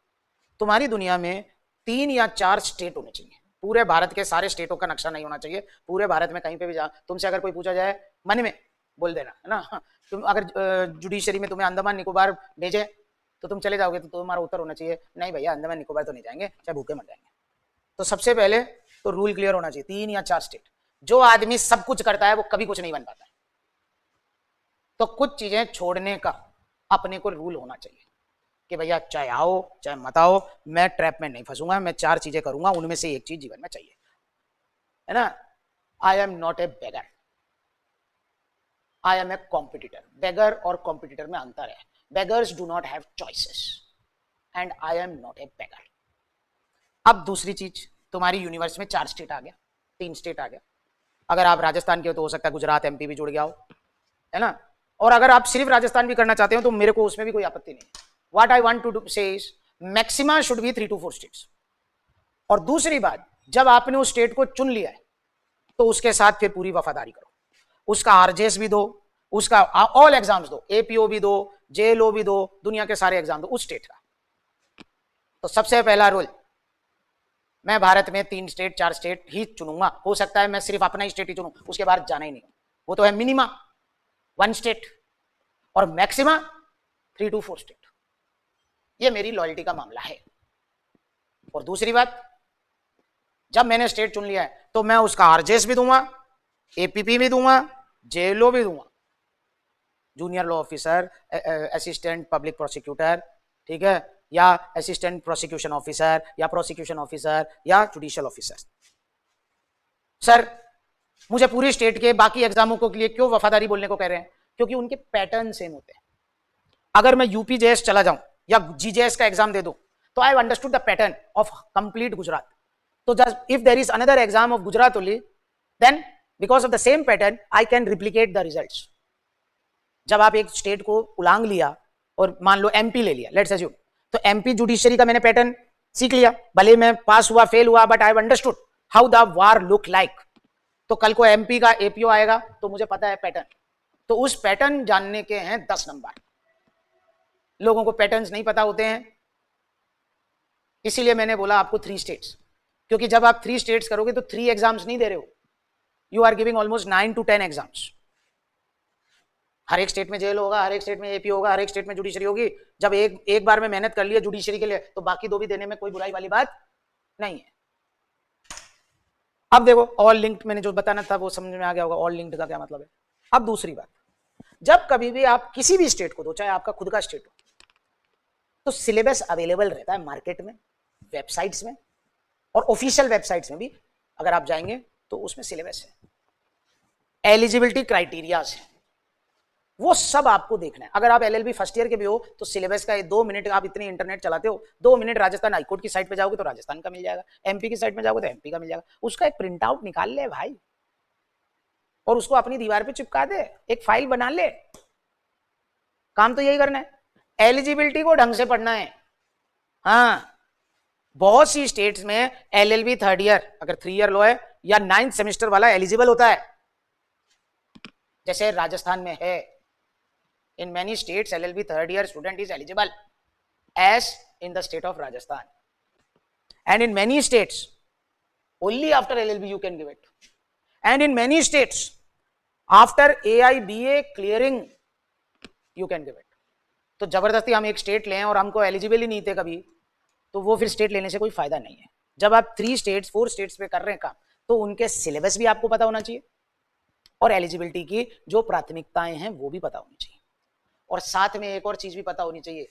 तुम्हारी दुनिया में 3 या 4 स्टेट होने चाहिए। पूरे भारत के सारे स्टेटों का नक्शा नहीं होना चाहिए। पूरे भारत में कहीं पे भी जा, तुमसे अगर कोई पूछा जाए मन में बोल देना, है ना। तुम अगर जुडिशरी में तुम्हें अंडमान निकोबार भेजे तो तुम चले जाओगे, तो तुम्हारा उत्तर होना चाहिए नहीं भैया अंडमान निकोबार तो नहीं जाएंगे, चाहे भूखे मर जाएंगे। तो सबसे पहले तो रूल क्लियर होना चाहिए, 3 या 4 स्टेट। जो आदमी सब कुछ करता है वो कभी कुछ नहीं बन पाता है। तो कुछ चीजें छोड़ने का अपने को रूल होना चाहिए कि भैया चाहे आओ चाहे मत आओ, मैं ट्रैप में नहीं फंसूंगा, मैं 4 चीजें करूंगा, उनमें से एक चीज जीवन में चाहिए, है ना। I am not a beggar, I am a competitor. Beggar और कॉम्पिटिटर में अंतर है। Beggars do not have choices and I am not a beggar. अब दूसरी चीज, तुम्हारी यूनिवर्स में 4 स्टेट आ गया, 3 स्टेट आ गया। अगर आप राजस्थान के हो तो हो सकता है गुजरात MP भी जुड़ गया हो, है ना। और अगर आप सिर्फ राजस्थान भी करना चाहते हो तो मेरे को उसमें भी कोई आपत्ति नहीं है। What I want to say is maxima should be 3 to 4 states। और दूसरी बात, जब आपने उस स्टेट को चुन लिया है तो उसके साथ फिर पूरी वफादारी करो। उसका RJS भी दो, उसका ऑल एग्जाम्स दो, APO भी दो, JLO भी दो, दुनिया के सारे एग्जाम दो उस स्टेट का। तो सबसे पहला रूल, मैं भारत में 3 स्टेट 4 स्टेट ही चुनूंगा। हो सकता है मैं सिर्फ अपना ही स्टेट ही चुनूं, उसके बाद जाना ही नहीं। वो तो है मिनिमा 1 स्टेट और मैक्सिमा 3 to 4 स्टेट। ये मेरी लॉयल्टी का मामला है। और दूसरी बात, जब मैंने स्टेट चुन लिया है तो मैं उसका RJS भी दूंगा, APP भी दूंगा, JLO भी दूंगा, junior law officer, assistant public prosecutor, ठीक है, या असिस्टेंट प्रोसिक्यूशन ऑफिसर, या प्रोसिक्यूशन ऑफिसर, या जुडिशियल ऑफिसर। सर मुझे पूरी स्टेट के बाकी एग्जामों के लिए क्यों वफादारी बोलने को कह रहे हैं? क्योंकि उनके पैटर्न सेम होते हैं। अगर मैं UPJS चला जाऊं या GJS का एग्जाम दे दो तो I understood the pattern of complete Gujarat. तो just if there is another exam of Gujarat only, then because of the same pattern I can replicate the results. जब आप एक स्टेट को उलांग लिया और मान लो MP ले लिया, लेट्स अज्यूम, तो MP जुडिशरी का मैंने पैटर्न सीख लिया, भले मैं पास हुआ फेल हुआ, but I have understood how the war look like. तो कल को MP का APO आएगा तो मुझे पता है पैटर्न। तो उस पैटर्न जानने के हैं 10 नंबर। लोगों को पैटर्न्स नहीं पता होते हैं, इसीलिए मैंने बोला आपको 3 स्टेट्स। क्योंकि जब आप 3 स्टेट्स करोगे तो 3 एग्जाम्स नहीं दे रहे हो, you are giving almost 9 to 10 exams. हर एक स्टेट में जेल होगा, हर एक स्टेट में AP होगा, हर एक स्टेट में जुडिशरी होगी। जब एक बार में मेहनत कर लिया जुडिशरी के लिए तो बाकी 2 भी देने में कोई बुराई वाली बात नहीं है। अब देखो ऑल लिंक्ड, मैंने जो बताना था वो समझ में आ गया होगा ऑल लिंक्ड का क्या मतलब है। अब दूसरी बात, जब कभी भी आप किसी भी स्टेट को दो, चाहे आपका खुद का स्टेट हो, तो सिलेबस अवेलेबल रहता है मार्केट में, वेबसाइट्स में, और ऑफिशियल वेबसाइट्स में भी अगर आप जाएंगे तो उसमें सिलेबस है, एलिजिबिलिटी क्राइटेरियाज है, वो सब आपको देखना है। अगर आप एलएलबी फर्स्ट ईयर के भी हो तो सिलेबस का 2 मिनट, आप इतनी इंटरनेट चलाते हो, 2 मिनट राजस्थान हाईकोर्ट की साइट पे जाओगे तो राजस्थान का मिल जाएगा, एमपी की साइट में जाओगे तो एमपी का मिल जाएगा, उसका एक प्रिंट आउट निकाल ले भाई और उसको अपनी दीवार पे चिपका दे, एक फाइल बना ले। काम तो यही करना है, एलिजिबिलिटी को ढंग से पढ़ना है। हाँ, बहुत सी स्टेट्स में एलएलबी थर्ड ईयर अगर 3 ईयर लो है या 9th सेमेस्टर वाला एलिजिबल होता है, जैसे राजस्थान में है। In many states, LLB third year student is eligible, as in the state of Rajasthan. And in many states, only after LLB you can give it. And in many states, after AIBA clearing, you can give it. तो जबरदस्ती हम एक state लें और हमको eligible ही नहीं थे कभी, तो वो फिर स्टेट लेने से कोई फायदा नहीं है। जब आप 3 स्टेट्स 4 स्टेट्स पे कर रहे हैं काम, तो उनके सिलेबस भी आपको पता होना चाहिए और एलिजिबिलिटी की जो प्राथमिकताएं हैं वो भी पता होनी चाहिए। और साथ में एक और चीज भी पता होनी चाहिए,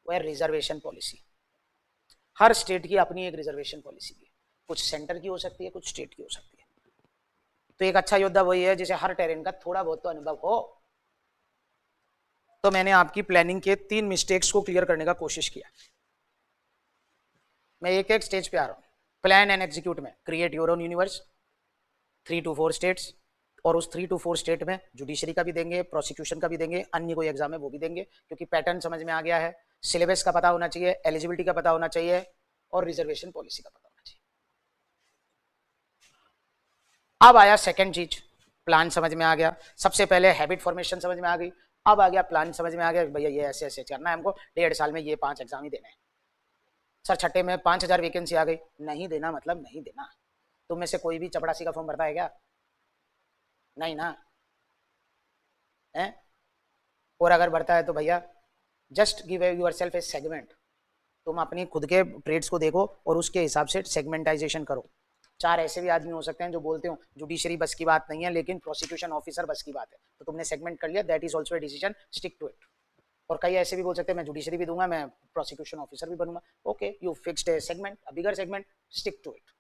वो है रिजर्वेशन पॉलिसी। हर स्टेट की अपनी एक रिजर्वेशन पॉलिसी है, कुछ सेंटर की हो सकती है, कुछ स्टेट की हो सकती है। तो एक अच्छा योद्धा वही है जिसे हर टेरेन का थोड़ा बहुत तो अनुभव हो। तो मैंने आपकी प्लानिंग के 3 मिस्टेक्स को क्लियर करने का कोशिश किया। मैं एक एक स्टेज पे आ रहा हूं। प्लान एंड एग्जीक्यूट में create your own universe, 3 to 4 states, और उस 3 to 4 स्टेट में जुडिशरी का भी देंगे, प्रोसिक्यूशन का भी देंगे, अन्य कोई एग्जाम है वो भी देंगे, क्योंकि पैटर्न समझ में आ गया है, सिलेबस का पता होना चाहिए, एलिजिबिलिटी का पता होना चाहिए और रिजर्वेशन पॉलिसी का पता होना चाहिए। अब आया सेकंड चीज, प्लान समझ में आ गया। सबसे पहले हैबिट फॉर्मेशन समझ में आ गई, अब आ गया प्लान समझ में आ गया, भैया ये ऐसे ऐसे करना है हमको, 1.5 साल में ये 5 एग्जाम ही देने हैं। सर छठे में 5000 वैकेंसी आ गई, नहीं देना मतलब नहीं देना। तुम में से कोई भी चपड़ासी का फॉर्म भरता है क्या? नहीं ना है? और अगर बढ़ता है तो भैया just give yourself A segment. तुम अपनी खुद के ट्रेड्स को देखो और उसके हिसाब से सेगमेंटाइजेशन करो। 4 ऐसे भी आदमी हो सकते हैं जो बोलते हो जुडिशरी बस की बात नहीं है लेकिन प्रोसिक्यूशन ऑफिसर बस की बात है, तो तुमने सेगमेंट कर लिया, that is also a decision, stick to it. और कई ऐसे भी बोल सकते हैं मैं जुडिशरी भी दूंगा, मैं प्रोसिक्यूशन ऑफिसर भी बनूंगा, okay you fixed a segment, a bigger segment, stick to it.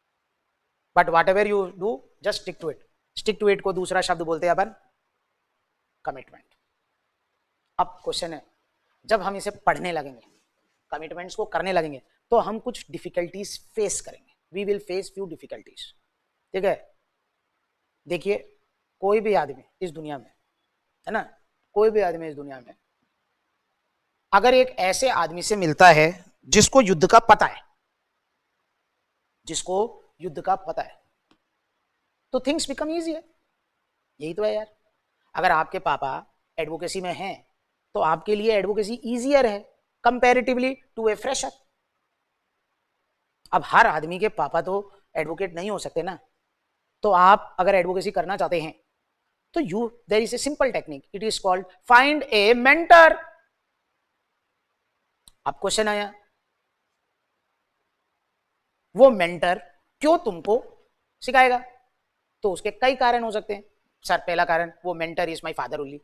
But whatever you do just stick to it. Stick to it को दूसरा शब्द बोलते हैं अपन कमिटमेंट। अब क्वेश्चन है, जब हम इसे पढ़ने लगेंगे, कमिटमेंट्स को करने लगेंगे, तो हम कुछ डिफिकल्टीज फेस करेंगे, we will face few difficulties. ठीक है, देखिए कोई भी आदमी इस दुनिया में, है ना, कोई भी आदमी इस दुनिया में अगर एक ऐसे आदमी से मिलता है जिसको युद्ध का पता है, जिसको युद्ध का पता है, तो थिंग्स बिकम इजी है। यही तो है यार। अगर आपके पापा एडवोकेसी में हैं तो आपके लिए एडवोकेसी इजियर है कंपैरेटिवली टू ए फ्रेशर। अब हर आदमी के पापा तो एडवोकेट नहीं हो सकते ना, तो आप अगर एडवोकेसी करना चाहते हैं तो there is a simple technique, it is called find a mentor. अब क्वेश्चन आया, वो मेंटर क्यों तुमको सिखाएगा? तो उसके कई कारण हो सकते हैं। सर पहला कारण, वो mentor is my father only.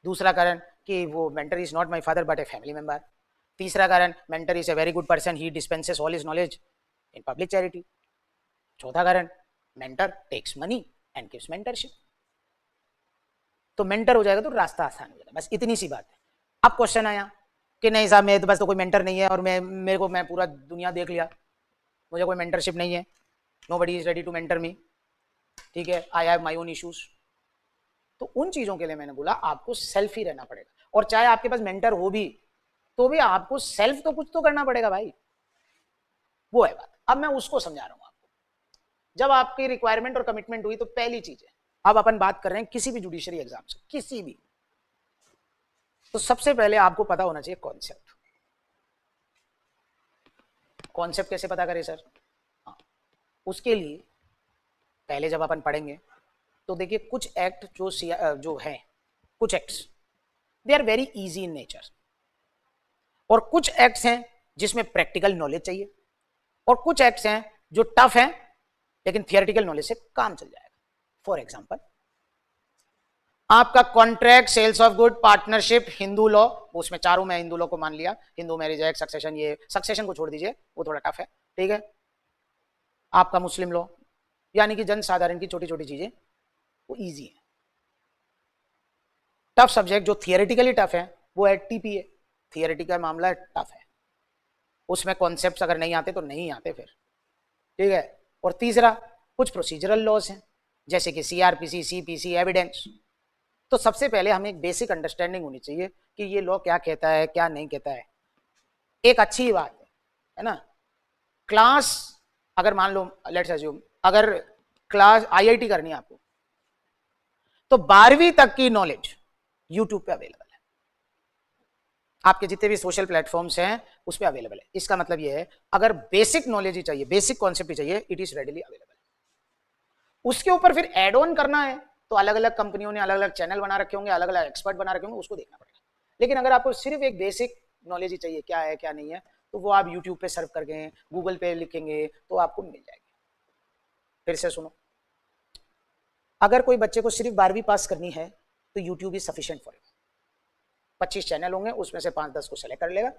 दूसरा कारण कि वो mentor is not my father but a family member. तीसरा कारण, mentor is a very good person, he dispenses all his knowledge in public charity. चौथा कारण, mentor takes money and gives mentorship. तो mentor हो जाएगा तो रास्ता आसान हो जाएगा, बस इतनी सी बात है। अब क्वेश्चन आया कि नहीं साहब मेरे तो बस तो कोई मेंटर नहीं है और मैं पूरा दुनिया देख लिया, मुझे कोई मेंटरशिप नहीं है, nobody is ready to mentor me, ठीक है, I have my own issues. तो उन चीजों के लिए मैंने बोला आपको सेल्फ ही रहना पड़ेगा, और चाहे आपके पास मेंटर हो भी तो भी आपको सेल्फ तो कुछ तो करना पड़ेगा भाई, वो है बात। अब मैं उसको समझा रहा हूं आपको। जब आपकी रिक्वायरमेंट और कमिटमेंट हुई तो पहली चीज है, अब अपन बात कर रहे हैं किसी भी जुडिशरी एग्जाम से, किसी भी, तो सबसे पहले आपको पता होना चाहिए कॉन्सेप्ट। कॉन्सेप्ट कैसे पता करें सर? हाँ, उसके लिए पहले जब अपन पढ़ेंगे तो देखिए कुछ एक्ट जो है, कुछ acts they are very easy in nature, और कुछ एक्ट्स हैं जिसमें प्रैक्टिकल नॉलेज चाहिए, और कुछ एक्ट्स हैं जो टफ हैं लेकिन थियोरेटिकल नॉलेज से काम चल जाएगा। फॉर एग्जांपल आपका contract, sales of good, partnership, Hindu law, उसमें चारों में हिंदू लॉ को मान लिया, हिंदू मैरिज एक्ट, सक्सेशन, ये सक्सेशन को छोड़ दीजिए वो थोड़ा टफ है, ठीक है। आपका मुस्लिम लॉ, यानी कि जन साधारण की छोटी छोटी चीजें वो इजी है। टफ सब्जेक्ट जो थियोरेटिकली टफ है वो है टीपीए, थियोरेटिकल मामला टफ है, उसमें कॉन्सेप्ट्स अगर नहीं आते तो नहीं आते फिर, ठीक है। और तीसरा कुछ प्रोसीजरल लॉस हैं जैसे कि सीआरपीसी, सीपीसी, एविडेंस। तो सबसे पहले हमें एक बेसिक अंडरस्टैंडिंग होनी चाहिए कि ये लॉ क्या कहता है क्या नहीं कहता है। एक अच्छी बात है ना, क्लास अगर मान लो लेट्स अज्यूम अगर क्लास आईआईटी करनी है आपको, तो 12वीं तक की नॉलेज यूट्यूब पे अवेलेबल है, आपके जितने भी सोशल प्लेटफॉर्म्स हैं उस पे अवेलेबल है। इसका मतलब ये है अगर बेसिक नॉलेज ही चाहिए, बेसिक कॉन्सेप्ट ही चाहिए, इट इज रेडिली अवेलेबल। उसके ऊपर फिर एड ऑन करना है तो अलग अलग कंपनियों ने अलग अलग चैनल बना रखे होंगे, अलग अलग एक्सपर्ट बना रखे होंगे, उसको देखना पड़ेगा। लेकिन अगर आपको सिर्फ एक बेसिक नॉलेज ही चाहिए क्या है क्या नहीं है, तो वो आप यूट्यूब पे सर्च करके गूगल पे लिखेंगे तो आपको मिल जाएगी। फिर से सुनो, अगर कोई बच्चे को सिर्फ 12वीं पास करनी है तो YouTube is sufficient for him. 25 channel होंगे, उसमें से 5-10 को सेलेक्ट कर लेगा,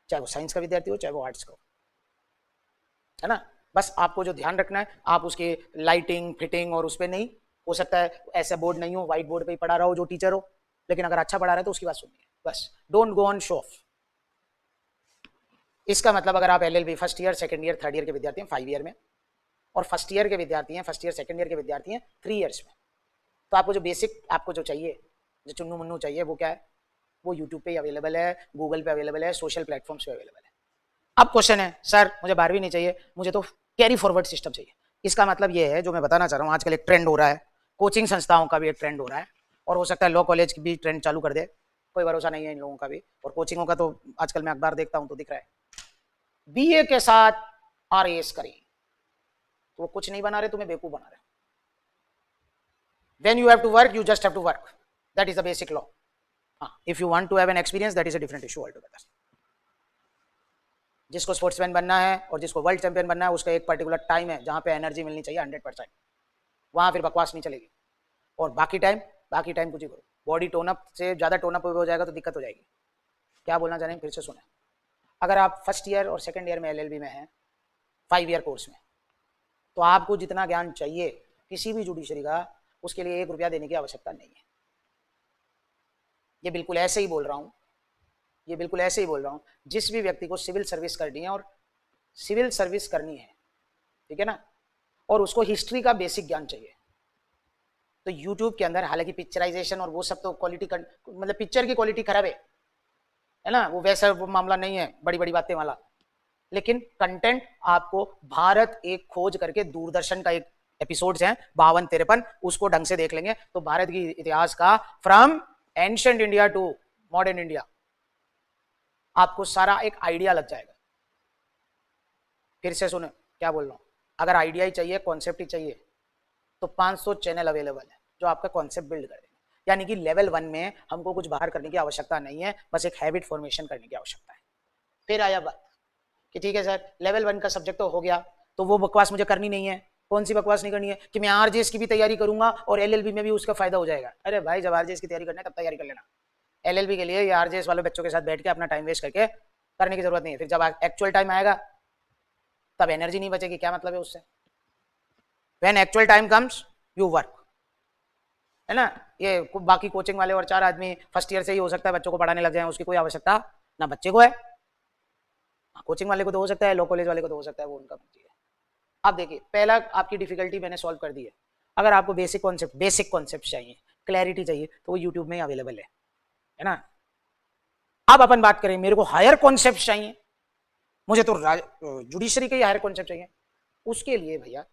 चाहे वो साइंस का विद्यार्थी हो चाहे वो आर्ट्स का हो, है ना। बस आपको जो ध्यान रखना है, आप उसके लाइटिंग फिटिंग और उस पर नहीं, हो सकता है ऐसा बोर्ड नहीं हो, व्हाइट बोर्ड पे ही पढ़ा रहा हो जो टीचर हो, लेकिन अगर अच्छा पढ़ा रहा है तो उसकी बात सुनिए, बस don't go on show off. इसका मतलब अगर आप LLB first year second year third year के विद्यार्थी हैं 5 ईयर में, और फर्स्ट ईयर के विद्यार्थी हैं, फर्स्ट ईयर सेकंड ईयर के विद्यार्थी हैं 3 ईयर्स में, तो आपको जो बेसिक आपको जो चाहिए, जो चुन्नू मुन्नू चाहिए, वो क्या है, वो यूट्यूब पे अवेलेबल है, गूगल पे अवेलेबल है, सोशल प्लेटफॉर्म्स पे अवेलेबल है। अब क्वेश्चन है सर मुझे 12वीं नहीं चाहिए, मुझे तो कैरी फॉरवर्ड सिस्टम चाहिए। इसका मतलब ये है, जो मैं बताना चाह रहा हूँ, आजकल एक ट्रेंड हो रहा है, कोचिंग संस्थाओं का भी एक ट्रेंड हो रहा है, और हो सकता है लॉ कॉलेज की भी ट्रेंड चालू कर दे, कोई भरोसा नहीं है इन लोगों का भी। और कोचिंगों का तो आजकल मैं अखबार देखता हूँ तो दिख रहा है, बीए के साथ आरएएस करें, तो वो कुछ नहीं बना रहे, तुम्हें बेवकूफ बना रहे। When you have to work, you just have to work. That is the basic law. If you want to have an experience, that is a different issue altogether. जिसको स्पोर्ट्समैन बनना है और जिसको वर्ल्ड चैंपियन बनना है, उसका एक particular time है जहां पे एनर्जी मिलनी चाहिए 100%, वहां फिर बकवास नहीं चलेगी। और बाकी टाइम कुछ ही करो, बॉडी टोनअप से ज़्यादा टोनअप हो जाएगा तो दिक्कत हो जाएगी। क्या बोलना चाह रहे हैं फिर से सुने, अगर आप फर्स्ट ईयर और सेकेंड ईयर में एलएलबी में हैं 5 ईयर कोर्स में, तो आपको जितना ज्ञान चाहिए किसी भी जुडिशरी का, उसके लिए 1 रुपया देने की आवश्यकता नहीं है। ये बिल्कुल ऐसे ही बोल रहा हूँ, ये बिल्कुल ऐसे ही बोल रहा हूँ, जिस भी व्यक्ति को सिविल सर्विस करनी है, और सिविल सर्विस करनी है, ठीक है ना, और उसको हिस्ट्री का बेसिक ज्ञान चाहिए, तो यूट्यूब के अंदर, हालांकि पिक्चराइजेशन और वो सब तो क्वालिटी, मतलब पिक्चर की क्वालिटी खराब है ना, वो वैसा वो मामला नहीं है बड़ी बड़ी बातें वाला, लेकिन कंटेंट आपको भारत एक खोज करके, दूरदर्शन का एक एपिसोड्स हैं 52-53, उसको ढंग से देख लेंगे तो भारत की इतिहास का from ancient India to modern India आपको सारा एक आइडिया लग जाएगा। फिर से सुनो क्या बोल रहा हूं, अगर आइडिया ही चाहिए, कॉन्सेप्ट ही चाहिए, तो 500 चैनल अवेलेबल है जो आपका कॉन्सेप्ट बिल्ड कर देंगे। यानी कि लेवल 1 में हमको कुछ बाहर करने की आवश्यकता नहीं है, बस एक हैबिट फॉर्मेशन करने की आवश्यकता है। फिर आया बात कि ठीक है सर लेवल 1 का सब्जेक्ट तो हो गया, तो वो बकवास मुझे करनी नहीं है। कौन सी बकवास नहीं करनी है कि मैं आरजेएस की भी तैयारी करूंगा और एलएलबी में भी उसका फायदा हो जाएगा। अरे भाई जब आरजेएस की तैयारी करना है तब तैयारी कर लेना, एलएलबी के लिए या आरजेएस वाले बच्चों के साथ बैठ के अपना टाइम वेस्ट करके करने की जरूरत नहीं है। फिर जब एक्चुअल टाइम आएगा तब एनर्जी नहीं बचेगी, क्या मतलब है उससे। When actual time comes you work, है ना। ये बाकी कोचिंग वाले और 4 आदमी फर्स्ट ईयर से ही हो सकता है बच्चों को पढ़ाने लग जाए, उसकी कोई आवश्यकता ना बच्चे को है। कोचिंग वाले को तो हो सकता है, लॉ कॉलेज वाले को तो हो सकता है, वो उनका मर्जी है। अब देखिए पहला आपकी डिफिकल्टी मैंने सॉल्व कर दी है। अगर आपको बेसिक कॉन्सेप्ट चाहिए, क्लैरिटी चाहिए, तो वो यूट्यूब में अवेलेबल है ना। अब अपन बात करें मेरे को हायर कॉन्सेप्ट चाहिए, मुझे तो जुडिशरी के ही हायर कॉन्सेप्ट चाहिए, उसके लिए भैया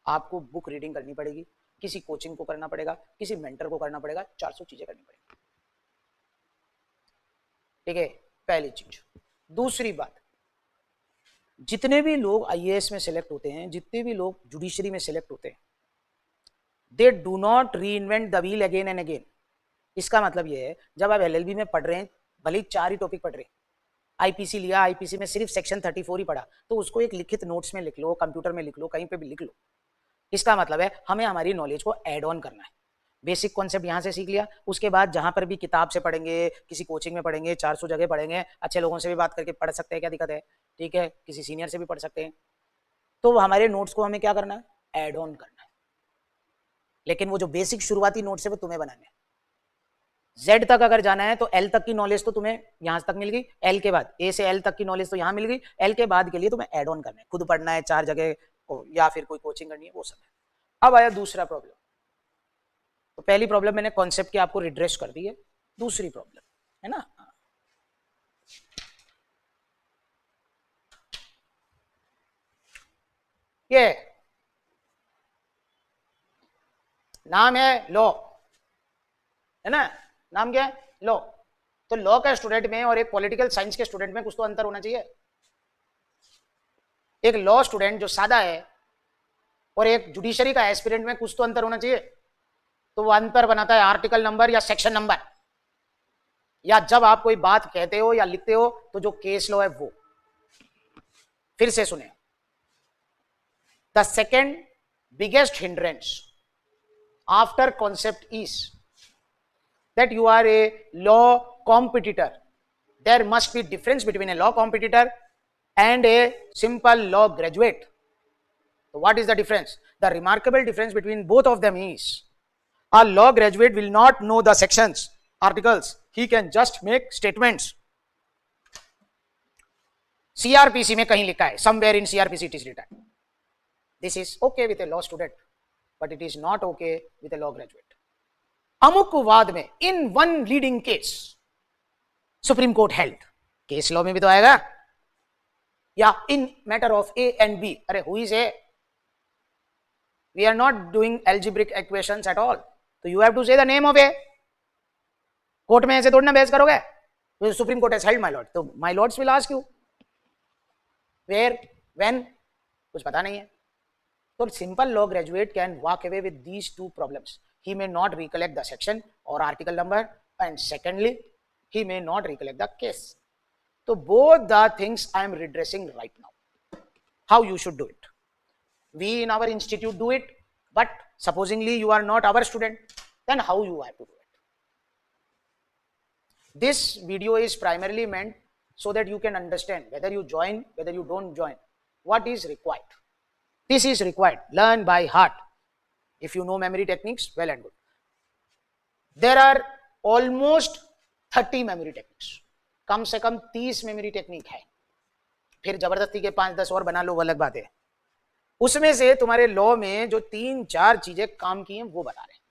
आपको बुक रीडिंग करनी पड़ेगी, किसी कोचिंग को करना पड़ेगा, किसी मेंटर को करना पड़ेगा, 400 चीजें करनी पड़ेगी, ठीक है, पहली चीज। दूसरी बात, जितने भी लोग आईएएस में सिलेक्ट होते हैं, जितने भी लोग जुडिशरी में सिलेक्ट होते हैं, दे डू नॉट री invent the wheel again and again. इसका मतलब ये है जब आप एलएलबी में पढ़ रहे हैं, भले ही 4 ही टॉपिक पढ़ रहे हैं, आईपीसी लिया, आईपीसी में सिर्फ सेक्शन 34 ही पढ़ा, तो उसको एक लिखित नोट्स में लिख लो, कंप्यूटर में लिख लो, कहीं पे भी लिख लो। इसका मतलब है हमें हमारी नॉलेज को ऐड ऑन करना है। बेसिक कॉन्सेप्ट यहाँ से सीख लिया, उसके बाद जहां पर भी किताब से पढ़ेंगे, किसी कोचिंग में पढ़ेंगे, 400 जगह पढ़ेंगे, अच्छे लोगों से भी बात करके पढ़ सकते हैं, क्या दिक्कत है, ठीक है, किसी सीनियर से भी पढ़ सकते हैं। तो हमारे नोट्स को हमें क्या करना है, ऐड ऑन करना है, लेकिन वो जो बेसिक शुरुआती नोट्स है वो तुम्हें बनाने हैं। Z तक अगर जाना है तो L तक की नॉलेज तो तुम्हें यहां तक मिल गई, L के बाद A से L तक की नॉलेज तो यहां मिल गई, L के बाद के लिए तुम्हें ऐड ऑन करना है, खुद पढ़ना है 4 जगह या फिर कोई कोचिंग करनी है, वो सब है। अब आया दूसरा प्रॉब्लम। तो पहली प्रॉब्लम मैंने कॉन्सेप्ट की आपको रिड्रेस कर दी है, दूसरी प्रॉब्लम है ना, ये नाम है लॉ, है ना, नाम क्या है, लॉ। तो लॉ का स्टूडेंट में और एक पॉलिटिकल साइंस के स्टूडेंट में कुछ तो अंतर होना चाहिए। एक लॉ स्टूडेंट जो सादा है और एक जुडिशरी का एस्पिरेंट में कुछ तो अंतर होना चाहिए। तो वो अंतर बनाता है आर्टिकल नंबर या सेक्शन नंबर, या जब आप कोई बात कहते हो या लिखते हो तो जो केस लॉ है वो। फिर से सुने, the second biggest hindrance after concept is that you are a law competitor. There must be difference between a law competitor and a simple law graduate. So what is the difference? The remarkable difference between both of them is a law graduate will not know the sections, articles. He can just make statements. CRPC में कहीं लिखा है, somewhere in CRPC it is written. This is okay with a law student, but it is not okay with a law graduate. अमुक वाद में in one leading case Supreme Court held, case law में भी तो आएगा, या in matter of A and B. अरे who is A, we are not doing algebraic equations at all, तो you have to say the name of A. Court में ऐसे थोड़ी ना बहस करोगे, Supreme Court has held my lord, तो my lords will ask you where when, कुछ पता नहीं है। तो simple law graduate can walk away with these two problems. He may not recollect the section or article number, and secondly, he may not recollect the case. So both the things I am redressing right now. How you should do it? We in our institute do it, but supposingly you are not our student, then how you have to do it? This video is primarily meant so that you can understand whether you join, whether you don't join, what is required. This is required. Learn by heart. If you know memory techniques, well and good. There are almost 30 memory techniques. कम से कम 30 memory technique है, फिर जबरदस्ती के 5-10 और बना लो, वो अलग बात है। उसमें से तुम्हारे लॉ में जो 3-4 चीजें काम की हैं वो बता रहे हैं।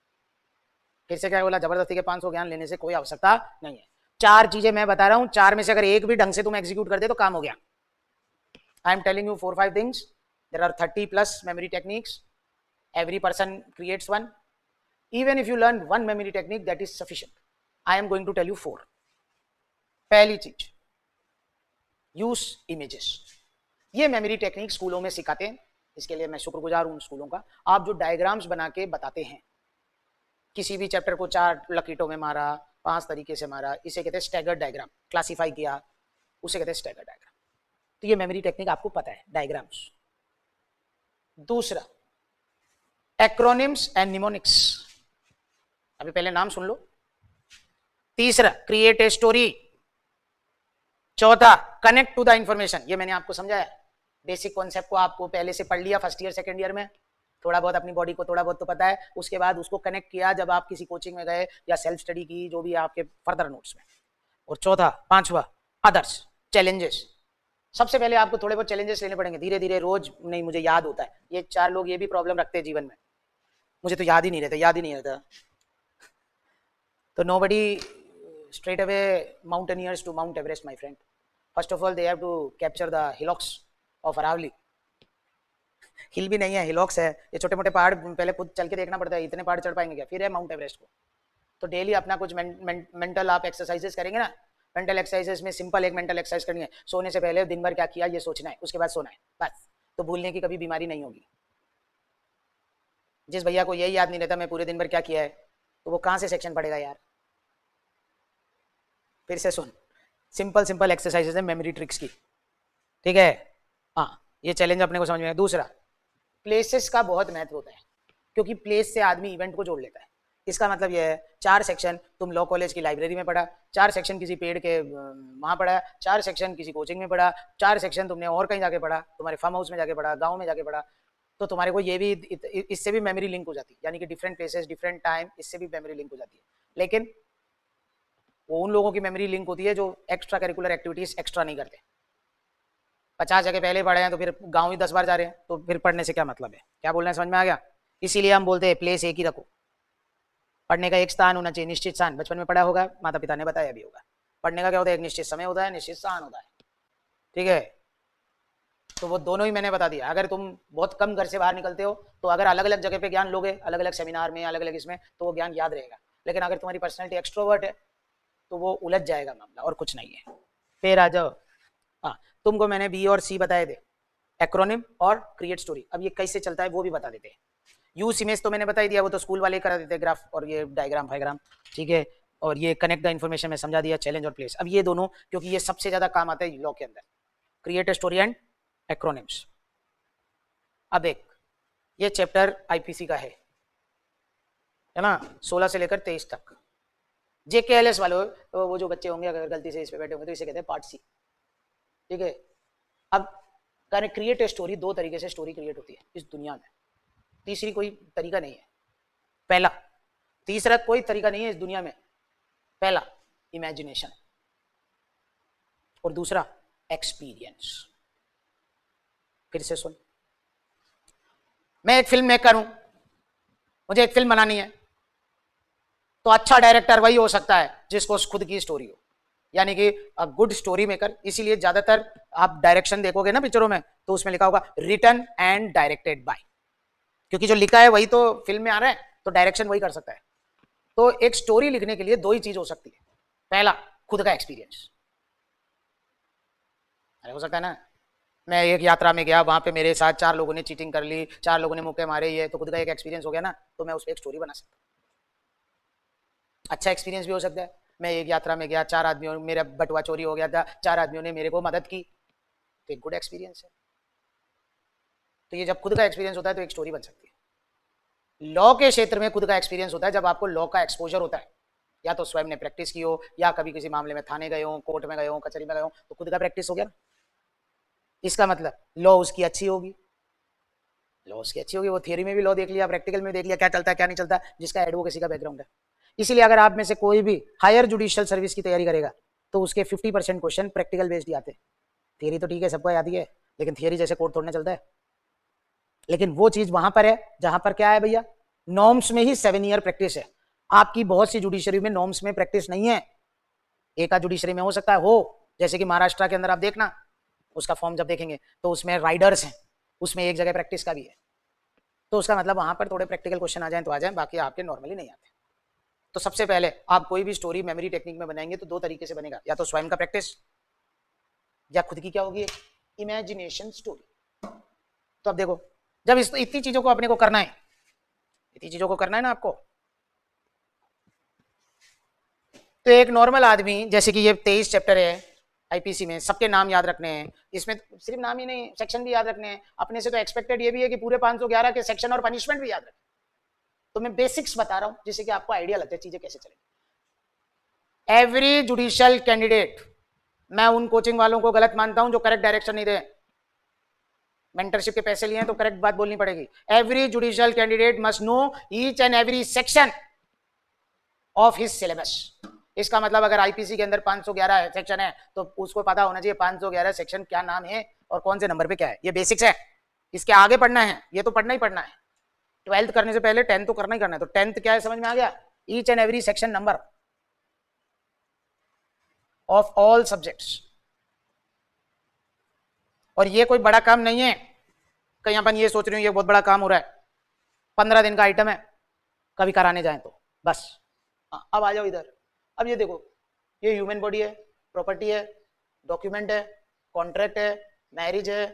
फिर से क्या बोला, जबरदस्ती के 500 ज्ञान लेने से कोई आवश्यकता नहीं है। 4 चीजें मैं बता रहा हूं, 4 में से अगर एक भी ढंग से तुम एग्जीक्यूट कर दे तो काम हो गया। I am telling you 4-5 things. There are 30+ memory techniques. Every person creates one. Even if you learn one memory technique, that is sufficient. I am going to tell you 4. पहली चीज, यूज इमेजेस। ये memory technique स्कूलों में सिखाते हैं, इसके लिए मैं शुक्रगुजार हूं स्कूलों का। आप जो डायग्राम्स बना के बताते हैं, किसी भी चैप्टर को 4 लकीटों में मारा, 5 तरीके से मारा, इसे कहते हैं स्टैगर्ड डायग्राम। क्लासिफाई किया, उसे कहते हैं स्टैगर्ड डायग्राम। तो ये मेमोरी टेक्निक आपको पता है, डायग्राम्स। दूसरा, एक्रोनिम्स एंड निमोनिक्स। अभी पहले नाम सुन लो। तीसरा, क्रिएट ए स्टोरी। चौथा, कनेक्ट टू द इंफॉर्मेशन। ये मैंने आपको समझाया, बेसिक कॉन्सेप्ट को आपको पहले से पढ़ लिया फर्स्ट ईयर सेकंड ईयर में, थोड़ा बहुत अपनी बॉडी को थोड़ा बहुत तो पता है। उसके बाद उसको कनेक्ट किया जब आप किसी कोचिंग में गए या सेल्फ स्टडी की, जो भी आपके फर्दर नोट्स में। और चौथा, पांचवा, अदर्स, चैलेंजेस। सबसे पहले आपको थोड़े बहुत चैलेंजेस लेने पड़ेंगे, धीरे धीरे रोज नहीं मुझे याद होता है। ये 4 लोग ये भी प्रॉब्लम रखते हैं जीवन में, मुझे तो याद ही नहीं रहता। तो nobody straight away mountaineers to Mount Everest, my friend. First of all, they have to capture the hillocks of Aravalli. हिल भी नहीं है, हिलॉक्स है। ये छोटे मोटे पहाड़ पहले खुद चल के देखना पड़ता है, इतने पहाड़ चढ़ पाएंगे क्या? फिर है माउंट एवरेस्ट को। तो डेली अपना कुछ मेंटल आप एक्सरसाइजेस करेंगे ना। मेंटल एक्सरसाइजेस में सिंपल एक मेंटल एक्सरसाइज करनी है, सोने से पहले दिन भर क्या किया ये सोचना है, उसके बाद सोना है, बस। तो भूलने की कभी बीमारी नहीं होगी। जिस भैया को यही याद नहीं रहता मैं पूरे दिन भर क्या किया है, तो वो कहाँ से सेक्शन पढ़ेगा यार। फिर से सुन, सिंपल एक्सरसाइजेस है मेमोरी ट्रिक्स की, ठीक है। हाँ, ये चैलेंज अपने को समझ में आया। दूसरा, प्लेसेस का बहुत महत्व होता है, क्योंकि प्लेस से आदमी इवेंट को जोड़ लेता है। इसका मतलब यह है, 4 सेक्शन तुम लॉ कॉलेज की लाइब्रेरी में पढ़ा, 4 सेक्शन किसी पेड़ के वहाँ पढ़ा, 4 सेक्शन किसी कोचिंग में पढ़ा, 4 सेक्शन तुमने और कहीं जाके पढ़ा, तुम्हारे फार्म हाउस में जाके पढ़ा, गाँव में जाके पढ़ा। तो तुम्हारे को ये भी इससे भी मेमोरी लिंक हो जाती है, यानी कि डिफरेंट प्लेसेस डिफरेंट टाइम, इससे भी मेमोरी लिंक हो जाती है। लेकिन वो उन लोगों की मेमोरी लिंक होती है जो एक्स्ट्रा करिकुलर एक्टिविटीज एक्स्ट्रा नहीं करते। 50 जगह पहले पढ़े हैं तो फिर गाँव ही 10 बार जा रहे हैं, तो फिर पढ़ने से क्या मतलब है? क्या बोलना है, समझ में आ गया? इसीलिए हम बोलते हैं प्लेस एक ही रखो, पढ़ने का एक स्थान होना चाहिए, निश्चित स्थान। बचपन में पढ़ा होगा, माता पिता ने बताया भी होगा। पढ़ने का क्या होता है? एक निश्चित समय होता है, निश्चित स्थान होता है, ठीक है? तो वो दोनों ही मैंने बता दिया। अगर तुम बहुत कम घर से बाहर निकलते हो तो अगर अलग अलग जगह पे ज्ञान लोगे, अलग अलग सेमिनार में, अलग अलग इसमें, तो वो ज्ञान याद रहेगा। लेकिन अगर तुम्हारी पर्सनैलिटी एक्सट्रोवर्ट है तो वो उलझ जाएगा मामला, और कुछ नहीं है। फिर आ जाओ, हाँ, तुमको मैंने बी और सी बताए थे, एक्रोनिम और क्रिएट स्टोरी। अब ये कैसे चलता है वो भी बता देते हैं। यूज इमेज तो मैंने बता ही दिया, वो तो स्कूल वाले करा देते, ग्राफ और ये डायग्राम फाइग्राम, ठीक है? और ये कनेक्ट द इन्फॉर्मेशन में समझा दिया, चैलेंज और प्लेस। अब ये दोनों, क्योंकि ये सबसे ज्यादा काम आता है लॉ के अंदर, क्रिएट स्टोरी एंड एक्रोनिम्स। अब एक ये चैप्टर आईपीसी का है ना, 16 से लेकर 23 तक। जेकेएलएस वालों, तो वो जो बच्चे होंगे अगर गलती से इस पे बैठे होंगे तो इसे कहते हैं पार्ट सी, ठीक है? अब कहने क्रिएट स्टोरी, दो तरीके से स्टोरी क्रिएट होती है इस दुनिया में, तीसरी कोई तरीका नहीं है। पहला, तीसरा कोई तरीका नहीं है इस दुनिया में। पहला इमेजिनेशन और दूसरा एक्सपीरियंस। फिर से सुन, मैं एक फिल्म मेकर हूं, मुझे एक फिल्म बनानी है, तो अच्छा डायरेक्टर वही हो सकता है जिसको खुद की स्टोरी हो, यानी कि अ गुड स्टोरी मेकर। इसीलिए ज्यादातर आप डायरेक्शन देखोगे ना पिक्चरों में, तो उसमें लिखा होगा रिटन एंड डायरेक्टेड बाय, क्योंकि जो लिखा है वही तो फिल्म में आ रहा है, तो डायरेक्शन वही कर सकता है। तो एक स्टोरी लिखने के लिए दो ही चीज हो सकती है। पहला, खुद का एक्सपीरियंस। अरे हो सकता है ना, मैं एक यात्रा में गया, वहां पे मेरे साथ 4 लोगों ने चीटिंग कर ली, 4 लोगों ने मुक्के मारे, ये तो खुद का एक एक्सपीरियंस हो गया ना, तो मैं उस पर एक स्टोरी बना सकता हूँ। अच्छा एक्सपीरियंस भी हो सकता है, मैं एक यात्रा में गया, 4 आदमियों, मेरा बटुआ चोरी हो गया था, 4 आदमियों ने मेरे को मदद की, तो एक गुड एक्सपीरियंस है। तो ये जब खुद का एक्सपीरियंस होता है तो एक स्टोरी बन सकती है। लॉ के क्षेत्र में खुद का एक्सपीरियंस होता है जब आपको लॉ का एक्सपोजर होता है, या तो स्वयं ने प्रैक्टिस की हो, या कभी किसी मामले में थाने गए हो, कोर्ट में गए हो, कचहरी में गए हो, तो खुद का प्रैक्टिस हो गया ना। इसका मतलब लॉ उसकी अच्छी होगी, लॉ उसकी अच्छी होगी, वो थियरी में भी लॉ देख लिया, प्रैक्टिकल में देख लिया क्या चलता है क्या नहीं चलता, जिसका एडवोकेसी का बैकग्राउंड है। इसीलिए अगर आप में से कोई भी हायर जुडिशियल सर्विस की तैयारी करेगा तो उसके 50% क्वेश्चन प्रैक्टिकल बेस्ड ही आते हैं। थियरी तो ठीक है, सबको याद ही है, लेकिन थियरी जैसे कोर्ट थोड़ना चलता है। लेकिन वो चीज वहां पर है जहां पर क्या है भैया, नॉर्म्स में ही 7 ईयर प्रैक्टिस है। आपकी बहुत सी जुडिशरी में नॉर्म्स में प्रैक्टिस नहीं है, एक आध जुडिशरी में हो सकता है हो, जैसे कि महाराष्ट्र के अंदर आप देखना, उसका फॉर्म जब देखेंगे तो उसमें राइडर्स हैं, उसमें एक जगह प्रैक्टिस का भी है, तो उसका मतलब वहां पर थोड़े प्रैक्टिकल क्वेश्चन आ जाए तो आ जाए, बाकी आपके नॉर्मली नहीं आते। तो सबसे पहले आप कोई भी स्टोरी मेमोरी टेक्निक में बनाएंगे तो दो तरीके से बनेगा, या तो स्वयं का प्रैक्टिस, या खुद की क्या होगी, इमेजिनेशन स्टोरी। तो अब देखो, जब इतनी चीजों को अपने को करना है, इतनी चीजों को करना है ना आपको, तो एक नॉर्मल आदमी, जैसे कि ये 23 चैप्टर है आईपीसी में, सबके नाम याद रखने हैं, इसमें सिर्फ नाम ही नहीं सेक्शन भी याद रखने हैं अपने से। तो एक्सपेक्टेड ये भी है कि पूरे 511 के सेक्शन और पनिशमेंट भी याद रखें। तो मैं बेसिक्स बता रहा हूं जिससे कि आपको आइडिया लगता है चीजें कैसे चलेंगी। एवरी जुडिशियल कैंडिडेट, मैं उन कोचिंग वालों को गलत मानता हूं जो करेक्ट डायरेक्शन नहीं दे, मेंटरशिप के पैसे लिए हैं तो करेक्ट बात बोलनी पड़ेगी। Every judicial candidate must know each and every section of his syllabus. इसका मतलब अगर आईपीसी के अंदर 511 सेक्शन है तो उसको पता होना चाहिए 511 सेक्शन क्या नाम है और कौन से नंबर पे क्या है। ये बेसिक्स है, इसके आगे पढ़ना है, ये तो पढ़ना ही पढ़ना है। 12th करने से पहले 10th तो करना ही करना है। तो 10th क्या है समझ में आ गया, each and every section number of all subjects. और ये कोई बड़ा काम नहीं है, कहीं अपन ये सोच रहे हो ये बहुत बड़ा काम हो रहा है, 15 दिन का आइटम है, कभी कराने जाए तो बस। अब आ जाओ इधर। अब ये देखो, ये ह्यूमन बॉडी है, प्रॉपर्टी है, डॉक्यूमेंट है, कॉन्ट्रैक्ट है, मैरिज है,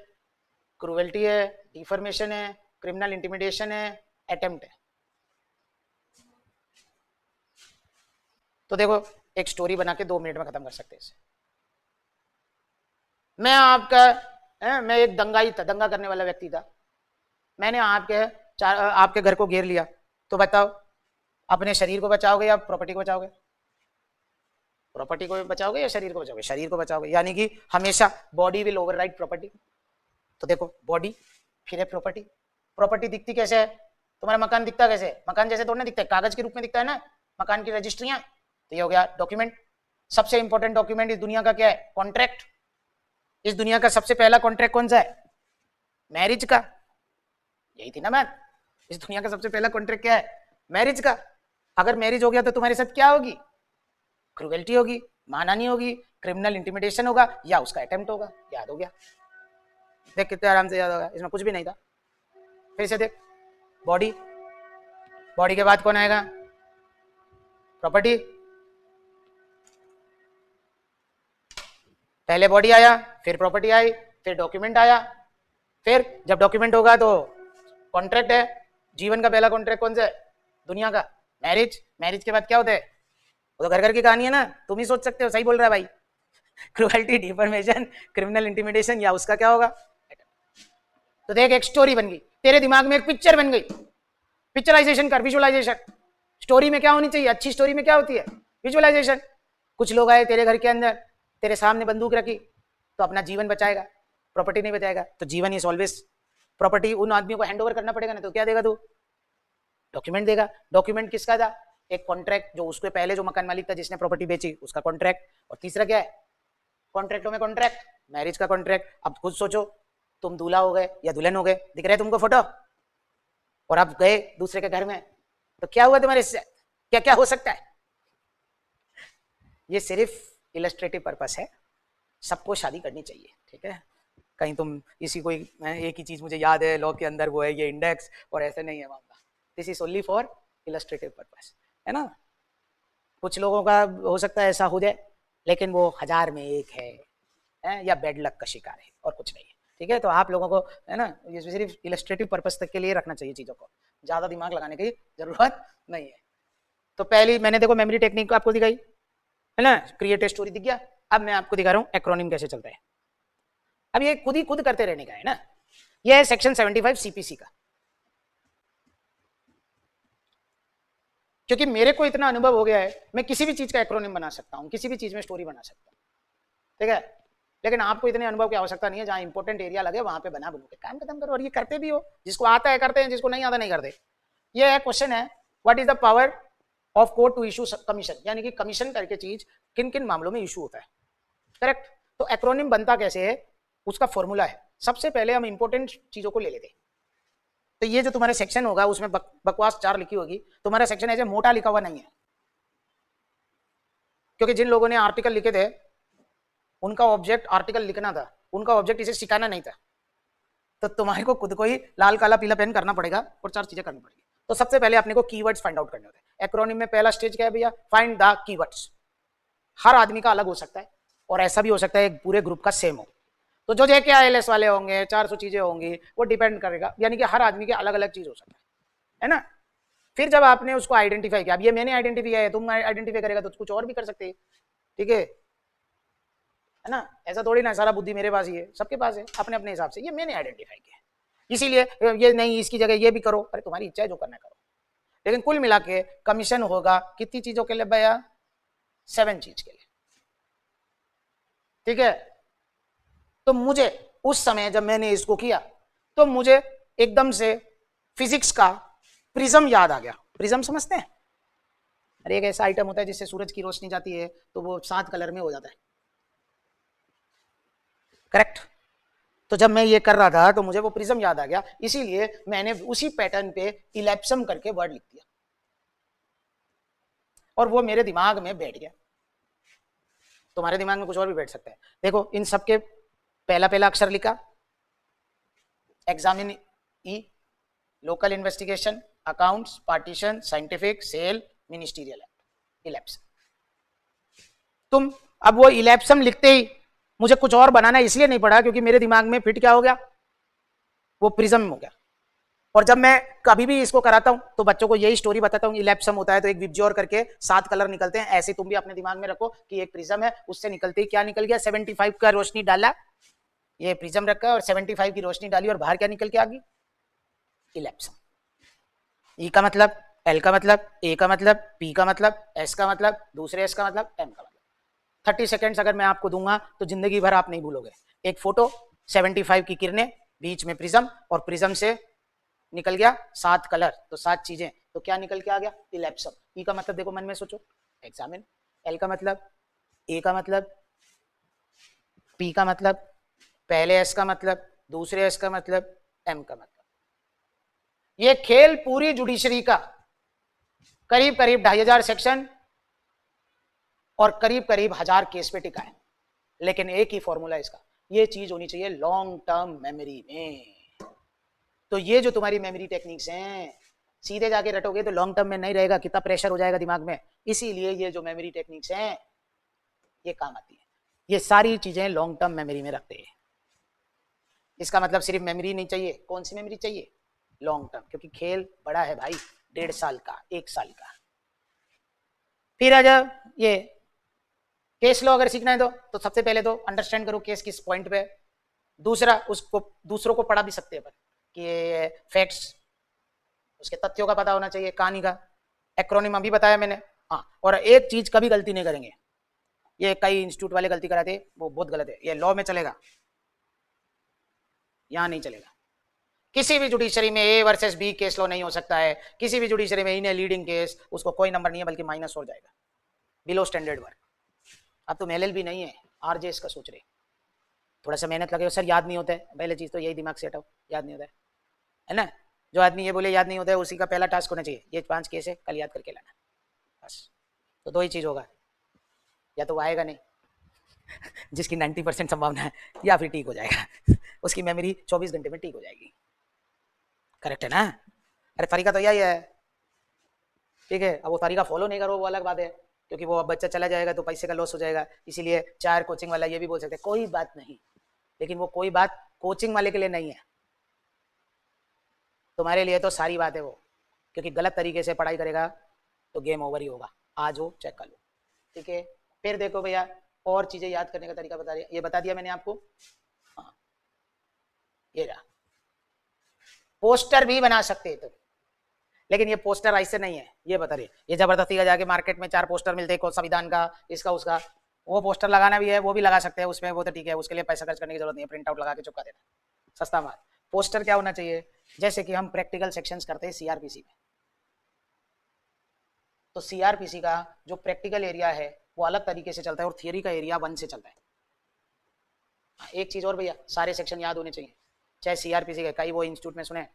क्रूएल्टी है, डिफॉर्मेशन है, क्रिमिनल इंटिमिडेशन है, अटेम्प्ट है। तो देखो, एक स्टोरी बना के 2 मिनट में खत्म कर सकते हैं इसे। मैं एक दंगाई था, दंगा करने वाला व्यक्ति था, मैंने आपके घर को घेर लिया, तो बताओ अपने शरीर को बचाओगे या प्रॉपर्टी को बचाओगे? प्रॉपर्टी को बचाओगे या शरीर को बचाओगे? शरीर को बचाओगे, यानी कि हमेशा बॉडी विल ओवरराइड प्रॉपर्टी। तो देखो, बॉडी फिर है प्रॉपर्टी, प्रॉपर्टी दिखती कैसे है? तुम्हारा मकान दिखता कैसे? मकान जैसे थोड़ा ना दिखता है, कागज के रूप में दिखता है ना मकान की रजिस्ट्रियां। तो ये हो गया डॉक्यूमेंट। सबसे इंपॉर्टेंट डॉक्यूमेंट इस दुनिया का क्या है? कॉन्ट्रैक्ट। इस दुनिया का सबसे पहला कॉन्ट्रैक्ट कौन सा है? मैरिज का। यही थी ना बात। इस दुनिया का सबसे पहला कॉन्ट्रैक्ट क्या है? मैरिज का। अगर मैरिज हो गया तो तुम्हारे साथ क्या होगी? क्रूएल्टी होगी, मानहानि होगी, क्रिमिनल इंटिमिडेशन होगा, या उसका अटेम्प्ट होगा। याद हो गया? देख कितने आराम से याद होगा, इसमें कुछ भी नहीं था। फिर से देख, बॉडी, बॉडी के बाद कौन आएगा? प्रॉपर्टी। पहले बॉडी आया, फिर प्रॉपर्टी आई, फिर डॉक्यूमेंट आया। फिर जब डॉक्यूमेंट होगा तो कॉन्ट्रैक्ट है। जीवन का पहला कॉन्ट्रैक्ट कौन सा है दुनिया का? मैरिज। मैरिज के बाद क्या होता है? वो तो घर घर की कहानी है ना, तुम ही सोच सकते हो। सही बोल रहा है भाई। क्रुएल्टी, डिफॉर्मेशन, क्रिमिनल इंटिमिडेशन, या उसका क्या होगा? तो देख, एक स्टोरी बन गई तेरे दिमाग में, एक पिक्चर बन गई। पिक्चराइजेशन कर, विजुअलाइजेशन। स्टोरी में क्या होनी चाहिए? अच्छी स्टोरी में क्या होती है? विजुअलाइजेशन। कुछ लोग आए तेरे घर के अंदर, तेरे सामने बंदूक रखी, तो अपना जीवन बचाएगा, प्रॉपर्टी नहीं बचाएगा। तो जीवन इज ऑलवेज प्रॉपर्टी। उन आदमियों को हैंडओवर करना पड़ेगा ना, तो क्या देगा तू? डॉक्यूमेंट देगा। डॉक्यूमेंट किसका था? एक कॉन्ट्रैक्ट, जो उसके पहले जो मकान मालिक था जिसने प्रॉपर्टी बेची, उसका कॉन्ट्रैक्ट। और तीसरा क्या है? कॉन्ट्रैक्टों में कॉन्ट्रैक्ट, मैरिज का कॉन्ट्रैक्ट। अब खुद सोचो, तुम दूल्हा हो गए या दुल्हन हो गए, दिख रहे तुमको फोटो, और आप गए दूसरे के घर में, तो क्या हुआ तुम्हारे से? क्या क्या हो सकता है? ये सिर्फ इलस्ट्रेटिव पर्पस है। सबको शादी करनी चाहिए, ठीक है? कहीं तुम इसी कोई एक ही चीज मुझे याद है, लॉ के अंदर वो है ये इंडेक्स, और ऐसे नहीं है मामला। This is only for illustrative purpose, है ना? कुछ लोगों का हो सकता है ऐसा हो जाए, लेकिन वो 1000 में एक है, या बेड लक का शिकार है, और कुछ नहीं है, ठीक है? तो आप लोगों को, है ना, ये सिर्फ इलस्ट्रेटिव पर्पस तक के लिए रखना चाहिए चीज़ों को, ज़्यादा दिमाग लगाने की जरूरत नहीं है। तो पहली मैंने देखो मेमोरी टेक्निक आपको दिखाई, है ना, क्रिएट ए स्टोरी दिख गया। अब मैं आपको दिखा रहा हूँ एक्रोनिम कैसे चलता है। अब ये खुद ही खुद करते रहने का है ना। ये है सेक्शन 75 सीपीसी का। क्योंकि मेरे को इतना अनुभव हो गया है, मैं किसी भी चीज का एक्रोनिम बना सकता हूँ, किसी भी चीज में स्टोरी बना सकता हूँ, ठीक है? लेकिन आपको इतने अनुभव की आवश्यकता नहीं है। जहां इंपॉर्टेंट एरिया लगे वहां पे बना बनू के काम खत्म करो। और ये करते भी हो, जिसको आता है करते हैं, जिसको नहीं आता नहीं करते। ये है क्वेश्चन है, what is the power of court to issue commission, यानी कि कमीशन करके चीज किन किन मामलों में इशू होता है, करेक्ट? तो एक्रोनिम बनता कैसे है, उसका फॉर्मूला है। सबसे पहले हम इंपॉर्टेंट चीजों को ले लेते हैं। तो ये जो तुम्हारा सेक्शन होगा उसमें बकवास 4 लिखी होगी, तुम्हारा सेक्शन ऐसे मोटा लिखा हुआ नहीं है। क्योंकि जिन लोगों ने आर्टिकल लिखे थे उनका ऑब्जेक्ट आर्टिकल लिखना था, उनका ऑब्जेक्ट इसे सिखाना नहीं था। तो तुम्हारे को खुद को ही लाल काला पीला पेन करना पड़ेगा और 4 चीजें करनी पड़ेगी। तो सबसे पहले अपने को कीवर्ड्स फाइंड आउट करने होते हैं। एक्रोनिम में पहला स्टेज क्या है भैया? Find the keywords. हर आदमी का अलग हो सकता है, और ऐसा भी हो सकता है एक पूरे ग्रुप का सेम हो। तो जो जेके आईएलएस वाले होंगे, 400 चीजें होंगी, वो डिपेंड करेगा, यानी कि हर आदमी के अलग अलग चीज हो सकता है ना? फिर जब आपने उसको आइडेंटिफाई किया, अब ये मैंने आइडेंटिफाई किया है, तुम आइडेंटिफाई करेगा तो कुछ और भी कर सकते हैं, ठीक है ना? ऐसा थोड़ी ना सारा बुद्धि मेरे पास ही है, सबके पास है अपने अपने हिसाब से। ये मैंने आइडेंटिफाई किया, इसीलिए ये नहीं इसकी जगह ये भी करो। अरे तुम्हारी इच्छा है, जो करना करो। लेकिन कुल मिला के कमीशन होगा कितनी चीजों के लिए भैया? 7 चीज के लिए, ठीक है? तो मुझे उस समय जब मैंने इसको किया तो मुझे एकदम से फिजिक्स का प्रिज्म याद आ गया। प्रिज्म समझते हैं? अरे एक ऐसा आइटम होता है जिससे सूरज की रोशनी जाती है तो वो 7 कलर में हो जाता है, करेक्ट? तो जब मैं ये कर रहा था तो मुझे वो प्रिज्म याद आ गया, इसीलिए मैंने उसी पैटर्न पे इलेप्सम करके वर्ड लिख दिया, और वो मेरे दिमाग में बैठ गया। तुम्हारे दिमाग में कुछ और भी बैठ सकता है। देखो इन सबके पहला पहला अक्षर लिखा, examine E, local investigation, accounts, partition, scientific, sale, ministerial act, इलेप्सम। तुम अब वो इलेप्सम लिखते ही मुझे कुछ और बनाना इसलिए नहीं पड़ा क्योंकि मेरे दिमाग में फिट क्या हो गया? वो प्रिज्म हो गया। और जब मैं कभी भी इसको कराता हूं तो बच्चों को यही स्टोरी बताता हूं, इलेप्सम होता है तो एक विबज्योर करके 7 कलर निकलते हैं। ऐसे तुम भी अपने दिमाग में रखो कि एक प्रिज्म है, उससे निकलते ही क्या निकल गया? 75 का रोशनी डाला, ये प्रिज्म रखा और 75 की रोशनी डाली, और बाहर क्या निकल के आ गई? इलेप्सम। ई का मतलब, एल का मतलब, ए का मतलब, पी का मतलब, एस का मतलब, दूसरे एस का मतलब, एम का मतलब। 30 सेकेंड्स अगर मैं आपको दूंगा तो जिंदगी भर आप नहीं भूलोगे। एक फोटो, 75 की किरणें, बीच में प्रिज्म, और प्रिज्म से निकल गया 7 कलर, तो 7 चीजें, तो क्या निकल के आ गया? इलेप्सम। ई का मतलब देखो मन में सोचो, एग्जामिन। एल का मतलब, ए का मतलब, पी का मतलब, पहले एस का मतलब, दूसरे एस का मतलब, एम का मतलब। ये खेल पूरी जुडिशरी का करीब करीब 2500 सेक्शन और करीब करीब 1000 केस पे टिका है, लेकिन एक ही फॉर्मूला इसका, ये चीज होनी चाहिए लॉन्ग टर्म मेमोरी में। तो ये जो तुम्हारी मेमोरी टेक्निक्स हैं, सीधे जाके रटोगे तो लॉन्ग टर्म में नहीं रहेगा, कितना प्रेशर हो जाएगा दिमाग में। इसीलिए ये जो मेमोरी टेक्निक्स हैं ये काम आती है, ये सारी चीजें लॉन्ग टर्म मेमोरी में रखते हैं। इसका मतलब सिर्फ मेमोरी नहीं चाहिए, कौन सी मेमोरी चाहिए? लॉन्ग टर्म, क्योंकि खेल बड़ा है भाई, 1.5 साल का, 1 साल का। फिर आ जाओ, ये केस लॉ अगर सीखना है तो सबसे पहले तो अंडरस्टैंड करो केस किस पॉइंट पे। दूसरा, उसको दूसरों को पढ़ा भी सकते हैं अपन कि फैक्ट्स, उसके तथ्यों का पता होना चाहिए, कहानी का। एक्रोनिम अभी बताया मैंने। हाँ, और एक चीज कभी गलती नहीं करेंगे, ये कई इंस्टीट्यूट वाले गलती कराते, वो बहुत गलत है। ये लॉ में चलेगा, यहां नहीं चलेगा। किसी भी जुडिशरी में A versus B case law नहीं हो सकता है। किसी भी जुडिशरी में इन लीडिंग केस, उसको कोई नंबर नहीं है, बल्कि माइनस हो जाएगा, बिलो स्टैंडर्ड वर्क। अब तुम एलएलबी नहीं है, आरजेएस का सोच रहे, थोड़ा सा मेहनत लगेगा सर, याद नहीं होता है। पहले चीज तो यही दिमाग से हटाओ, याद नहीं होता है ना। जो आदमी ये बोले याद नहीं होता है, उसी का पहला टास्क होना चाहिए ये 5 केस है, कल याद करके लाना, बस। तो 2 ही चीज होगा, या तो वो आएगा नहीं जिसकी 90% संभावना है, या फिर ठीक हो जाएगा उसकी मेमोरी 24 घंटे में ठीक हो जाएगी। करेक्ट है ना? अरे तरीका तो यही है, ठीक है। अब वो तरीका फॉलो नहीं करो वो अलग बात है, क्योंकि वो अब बच्चा चला जाएगा तो पैसे का लॉस हो जाएगा। इसीलिए 4 कोचिंग वाला ये भी बोल सकते हैं कोई बात नहीं, लेकिन वो कोई बात कोचिंग वाले के लिए नहीं है, तुम्हारे लिए तो सारी बात है वो। क्योंकि गलत तरीके से पढ़ाई करेगा तो गेम ओवर ही होगा, आज हो चेक कर लो, ठीक है। फिर देखो भैया, और चीजें याद करने का तरीका बता दिया, ये बता दिया मैंने आपको। हाँ, ये रहा। पोस्टर भी बना सकते हैं तुम, लेकिन ये पोस्टर ऐसे नहीं है, ये बता रही, ये जबरदस्ती का जाके मार्केट में 4 पोस्टर मिलते हैं, संविधान का, इसका उसका, वो पोस्टर लगाना भी है, वो भी लगा सकते हैं उसमें, वो तो ठीक है, उसके लिए पैसा खर्च करने की जरूरत नहीं है, प्रिंट आउट लगा के चिपका देना, सस्ता माल। पोस्टर क्या होना चाहिए? जैसे कि हम प्रैक्टिकल सेक्शंस करते हैं सीआरपीसी में, तो सीआरपीसी का जो प्रैक्टिकल एरिया है वो अलग तरीके से चलता है, और थियरी का एरिया 1 से चलता है। एक चीज और भैया, सारे सेक्शन याद होने चाहिए, चाहे सीआरपीसी के। कई वो इंस्टीट्यूट में सुने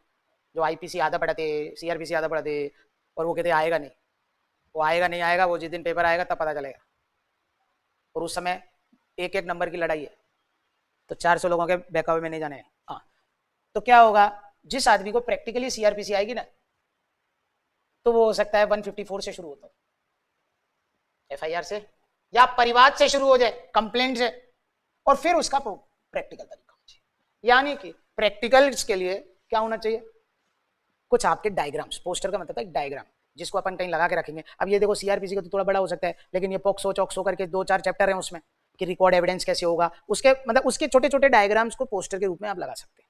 जो आईपीसी आधा पढ़ाते, सीआरपीसी आधा पढ़ाते, और वो कहते आएगा नहीं, वो आएगा नहीं आएगा, वो जिस दिन पेपर आएगा तब पता चलेगा, और उस समय 1-1 नंबर की लड़ाई है, तो 400 लोगों के बहकावे में नहीं जाने हैं। हाँ, तो क्या होगा, जिस आदमी को प्रैक्टिकली सीआरपीसी आएगी ना, तो वो हो सकता है 154 से शुरू होता हो, एफआईआर से, या परिवाद से शुरू हो जाए, कंप्लेंट से, और फिर उसका प्रैक्टिकल तरीका होना चाहिए। यानी कि प्रैक्टिकल्स के लिए क्या होना चाहिए? कुछ आपके डायग्राम्स, पोस्टर का मतलब है डायग्राम, जिसको अपन कहीं लगा के रखेंगे। अब ये देखो सीआरपीसी का तो थोड़ा बड़ा हो सकता है, लेकिन ये पॉक्सो चौक्सो करके 2-4 चैप्टर हैं उसमें, कि रिकॉर्ड एविडेंस कैसे होगा, उसके मतलब उसके छोटे छोटे डायग्राम्स को पोस्टर के रूप में आप लगा सकते हैं,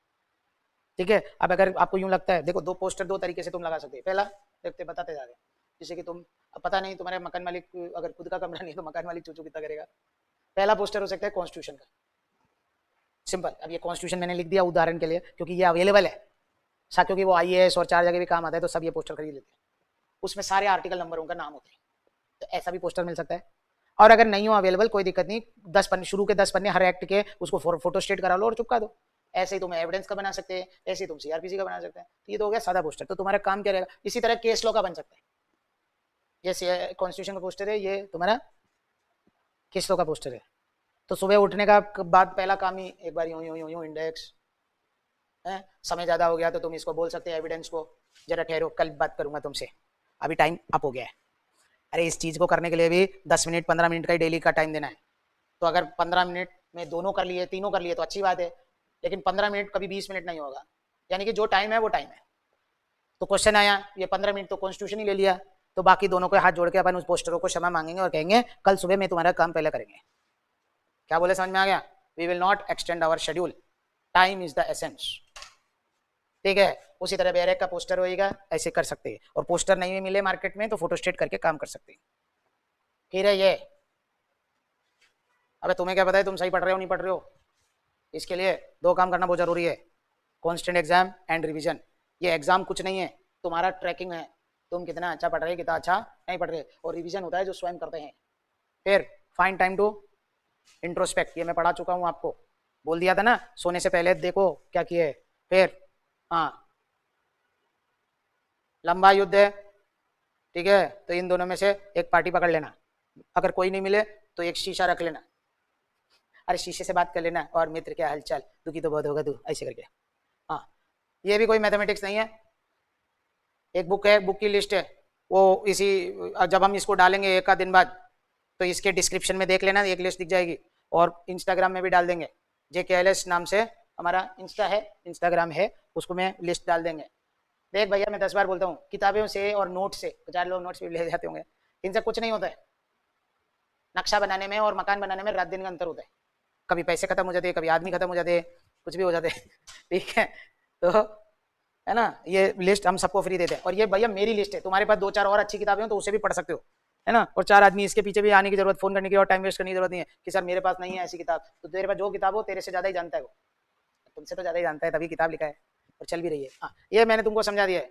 ठीक है। अब अगर आपको यूं लगता है, देखो 2 पोस्टर 2 तरीके से तुम लगा सकते हैं। पहला देखते बताते जा रहे हैं, जैसे कि तुम, अब पता नहीं तुम्हारे मकान मालिक अगर खुद का कमरा नहीं तो मकान मालिक चूचू कितना करेगा। पहला पोस्टर हो सकता है कॉन्स्टिट्यूशन का, सिंपल। अब ये कॉन्स्टिट्यूशन मैंने लिख दिया उदाहरण के लिए, क्योंकि ये अवेलेबल है, क्योंकि वो आईएएस और 4 जगह भी काम आता है, तो सब ये पोस्टर खरीद लेते हैं, उसमें सारे आर्टिकल नंबरों का नाम होते हैं, तो ऐसा भी पोस्टर मिल सकता है। और अगर नहीं हो अवेलेबल, कोई दिक्कत नहीं, 10 पन्ने, शुरू के 10 पन्ने हर एक्ट के, उसको फोटो स्टेट करा लो और चिपका दो। ऐसे ही तुम एविडेंस का बना सकते हैं, ऐसे ही तुम सीआरपीसी का बना सकते हैं। तो ये तो हो गया सादा पोस्टर, तो तुम्हारा काम क्या रहेगा? इसी तरह केस लॉ का बन सकता है, ये कॉन्स्टिट्यूशन का पोस्टर है, ये तुम्हारा केस लॉ का पोस्टर है। तो सुबह उठने का बाद पहला काम ही एक बार यूं यूं यूं यूं इंडेक्स है, समय ज्यादा हो गया तो तुम इसको बोल सकते हैं एविडेंस को, जरा ठहरो कल बात करूंगा तुमसे, अभी टाइम अप हो गया है। अरे इस चीज को करने के लिए भी 10 मिनट 15 मिनट का ही डेली का टाइम देना है, तो अगर 15 मिनट में दोनों कर लिए, तीनों कर लिए तो अच्छी बात है, लेकिन 15 मिनट कभी 20 मिनट नहीं होगा, यानी कि जो टाइम है वो टाइम है। तो क्वेश्चन आया, ये 15 मिनट तो कॉन्स्टिट्यूशन ही ले लिया, तो बाकी दोनों को हाथ जोड़ के अपन उस पोस्टरों को क्षमा मांगेंगे और कहेंगे कल सुबह में तुम्हारा काम पहले करेंगे। क्या बोले, समझ में आ गया? We will not extend our schedule, time is the essence, ठीक है। उसी तरह बैरेक का पोस्टर होएगा, ऐसे कर सकते हैं। और पोस्टर नहीं भी मिले मार्केट में तो फोटोस्टेट करके काम कर सकते हैं। फिर है ये, अबे तुम्हें क्या पता है तुम सही पढ़ रहे हो नहीं पढ़ रहे हो? इसके लिए 2 काम करना बहुत जरूरी है, कॉन्स्टेंट एग्जाम एंड रिवीजन। ये एग्जाम कुछ नहीं है, तुम्हारा ट्रैकिंग है, तुम कितना अच्छा पढ़ रहे कितना अच्छा नहीं पढ़ रहे, और रिवीजन होता है जो स्वयं करते हैं। फिर फाइन टाइम टू इंट्रोस्पेक्ट, ये मैं पढ़ा चुका हूँ आपको, बोल दिया था ना, सोने से पहले देखो क्या किए। फिर हाँ, लंबा युद्ध है, ठीक है, तो इन दोनों में से एक पार्टी पकड़ लेना, अगर कोई नहीं मिले तो एक शीशा रख लेना, अरे शीशे से बात कर लेना, और मित्र क्या हालचाल, दुखी तो बहुत होगा तू, ऐसे करके। हाँ, ये भी कोई मैथमेटिक्स नहीं है, एक बुक है, बुक की लिस्ट है, वो इसी, जब हम इसको डालेंगे एक का दिन बाद, तो इसके डिस्क्रिप्शन में देख लेना, एक लिस्ट दिख जाएगी, और इंस्टाग्राम में भी डाल देंगे, JKLS नाम से हमारा इंस्टा है, इंस्टाग्राम है, उसको में लिस्ट डाल देंगे। देख भैया, मैं 10 बार बोलता हूँ, किताबों से और नोट से, 4 लोग नोट्स भी ले जाते होंगे, इनसे कुछ नहीं होता है, नक्शा बनाने में और मकान बनाने में रात दिन का अंतर होता है, कभी पैसे खत्म हो जाते हैं, कभी आदमी खत्म हो जाते हैं, कुछ भी हो जाते हैं ठीक है, तो है ना, ये लिस्ट हम सबको फ्री देते हैं, और ये भैया मेरी लिस्ट है, तुम्हारे पास 2-4 और अच्छी किताबें हो तो उसे भी पढ़ सकते हो, है ना, और 4 आदमी इसके पीछे भी आने की जरूरत, फोन करने की और टाइम वेस्ट करने की जरूरत नहीं है कि सर मेरे पास नहीं है ऐसी किताब, तो तेरे पास जो किताब हो तेरे से ज्यादा ही जानता है वो, तुमसे तो ज्यादा ही जानता है, तभी किताब लिखा है और चल भी रही है। हाँ, ये मैंने तुमको समझा दिया है,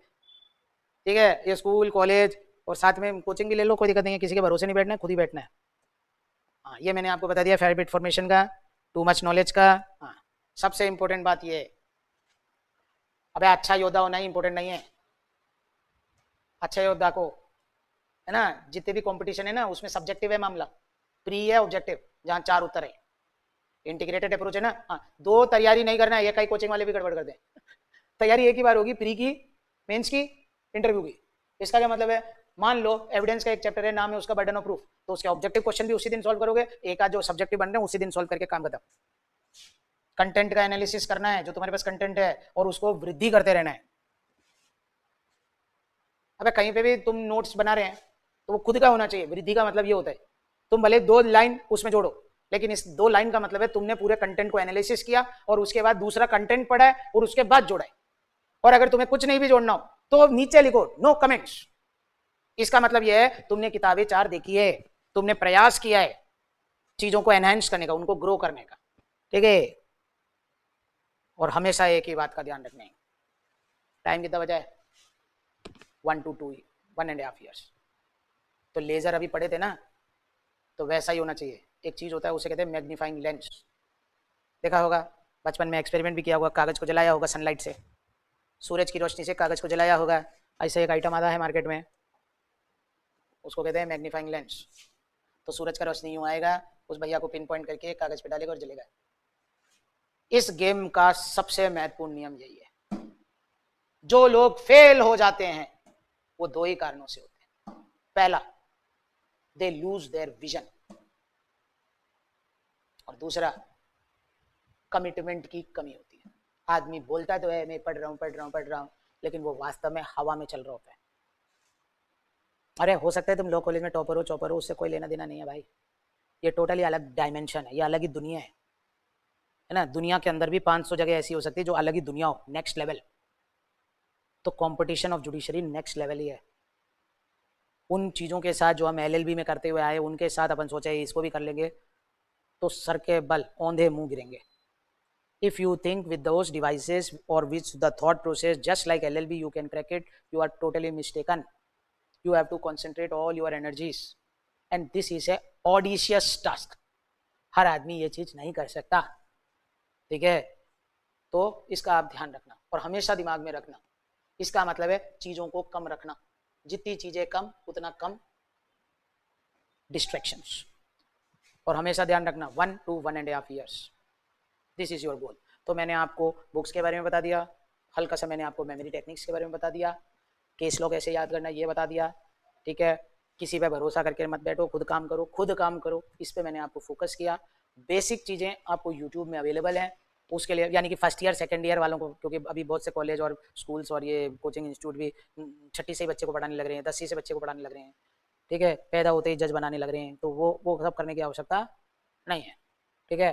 ठीक है, ये स्कूल कॉलेज और साथ में कोचिंग भी ले लो, कोई दिक्कत नहीं है, किसी के भरोसे नहीं बैठना है, खुद ही बैठना है। हाँ, ये मैंने आपको बता दिया फेवरेट फॉर्मेशन का, टू मच नॉलेज का। हाँ, सबसे इंपॉर्टेंट बात ये है, अबे अच्छा योद्धा होना ही इंपॉर्टेंट नहीं है, अच्छा योद्धा को, है ना, जितने भी कंपटीशन है ना उसमें सब्जेक्टिव है मामला, प्री है ऑब्जेक्टिव, जहाँ 4 उत्तर है, इंटीग्रेटेड अप्रोच है ना। हाँ, 2 तैयारी नहीं करना है, ये कई कोचिंग वाले भी गड़बड़ करते हैं तैयारी एक ही बार होगी, प्री की, मेंस की, इंटरव्यू की। इसका क्या मतलब है, मान लो एविडेंस का एक चैप्टर है, नाम है उसका बर्डन ऑफ प्रूफ, तो उसके ऑब्जेक्टिव क्वेश्चन भी उसी दिन सॉल्व करोगे, एक आध जो सब्जेक्टिव बन रहे हैं उसी दिन सॉल्व करके काम खत्म। कंटेंट का एनालिसिस करना है, जो तुम्हारे पास कंटेंट है, और उसको वृद्धि करते रहना है। अबे कहीं पे भी तुम नोट्स बना रहे हैं तो वो खुद का होना चाहिए, वृद्धि का मतलब ये होता है तुम भले 2 लाइन उसमें जोड़ो, लेकिन इस 2 लाइन का मतलब है तुमने पूरे कंटेंट को एनालिसिस किया और उसके बाद दूसरा कंटेंट पढ़ा है और उसके बाद जोड़ा है। और अगर तुम्हें कुछ नहीं भी जोड़ना हो तो नीचे लिखो नो कमेंट्स, इसका मतलब यह है तुमने किताबें 4 देखी है, तुमने प्रयास किया है चीजों को एनहांस करने का, उनको ग्रो करने का, ठीक है। और हमेशा एक ही बात का ध्यान रखना है, टाइम कितना बजा है, 1 to 2, 1.5 years। तो लेजर अभी पढ़े थे ना, तो वैसा ही होना चाहिए। एक चीज होता है उसे कहते हैं मैग्नीफाइंग लेंस, देखा होगा बचपन में, एक्सपेरिमेंट भी किया होगा, कागज को जलाया होगा सनलाइट से, सूरज की रोशनी से कागज को जलाया होगा, ऐसा एक आइटम आता है मार्केट में, उसको कहते हैं मैग्नीफाइंग लेंस। तो सूरज का रोशनी यूं आएगा, उस भैया को पिन पॉइंट करके कागज पे डालेगा और जलेगा। इस गेम का सबसे महत्वपूर्ण नियम यही है, जो लोग फेल हो जाते हैं वो 2 ही कारणों से होते हैं। पहला, दे लूज देयर विजन, और दूसरा, कमिटमेंट की कमी होती है। आदमी बोलता तो है मैं पढ़ रहा हूं पढ़ रहा हूं पढ़ रहा हूं, लेकिन वो वास्तव में हवा में चल रहा होता है। अरे हो सकता है तुम लॉ कॉलेज में टॉपर हो चॉपर हो, उससे कोई लेना देना नहीं है भाई, ये टोटली अलग डायमेंशन है, ये अलग ही दुनिया है ना। दुनिया के अंदर भी 500 जगह ऐसी हो सकती है जो अलग ही दुनिया हो, नेक्स्ट लेवल। तो competition of judiciary next level ही है। उन चीज़ों के साथ जो हम LLB में करते हुए आए, उनके साथ अपन सोचे इसको भी कर लेंगे, तो सर के बल औंधे मुंह गिरेंगे। If you think with those devices or with the thought process just like LLB you can crack it, you are totally mistaken. You have to concentrate all your energies and this is a audacious task. हर आदमी ये चीज नहीं कर सकता, ठीक है। तो इसका आप ध्यान रखना और हमेशा दिमाग में रखना। इसका मतलब है चीजों को कम रखना, जितनी चीजें कम उतना कम डिस्ट्रैक्शंस, और हमेशा ध्यान रखना 1 to 1.5 years, this is your goal. तो मैंने आपको बुक्स के बारे में बता दिया, हल्का सा मैंने आपको मेमोरी टेक्निक्स के बारे में बता दिया, केस लॉ कैसे याद करना ये बता दिया, ठीक है। किसी पे भरोसा करके मत बैठो, खुद काम करो, खुद काम करो, इस पे मैंने आपको फोकस किया। बेसिक चीज़ें आपको यूट्यूब में अवेलेबल हैं, उसके लिए यानी कि फर्स्ट ईयर सेकंड ईयर वालों को, क्योंकि अभी बहुत से कॉलेज और स्कूल्स और ये कोचिंग इंस्टीट्यूट भी 6ठी से ही बच्चे को पढ़ाने लग रहे हैं, 10वीं से बच्चे को पढ़ाने लग रहे हैं, ठीक है, पैदा होते ही जज बनाने लग रहे हैं, तो वो सब करने की आवश्यकता नहीं है, ठीक है।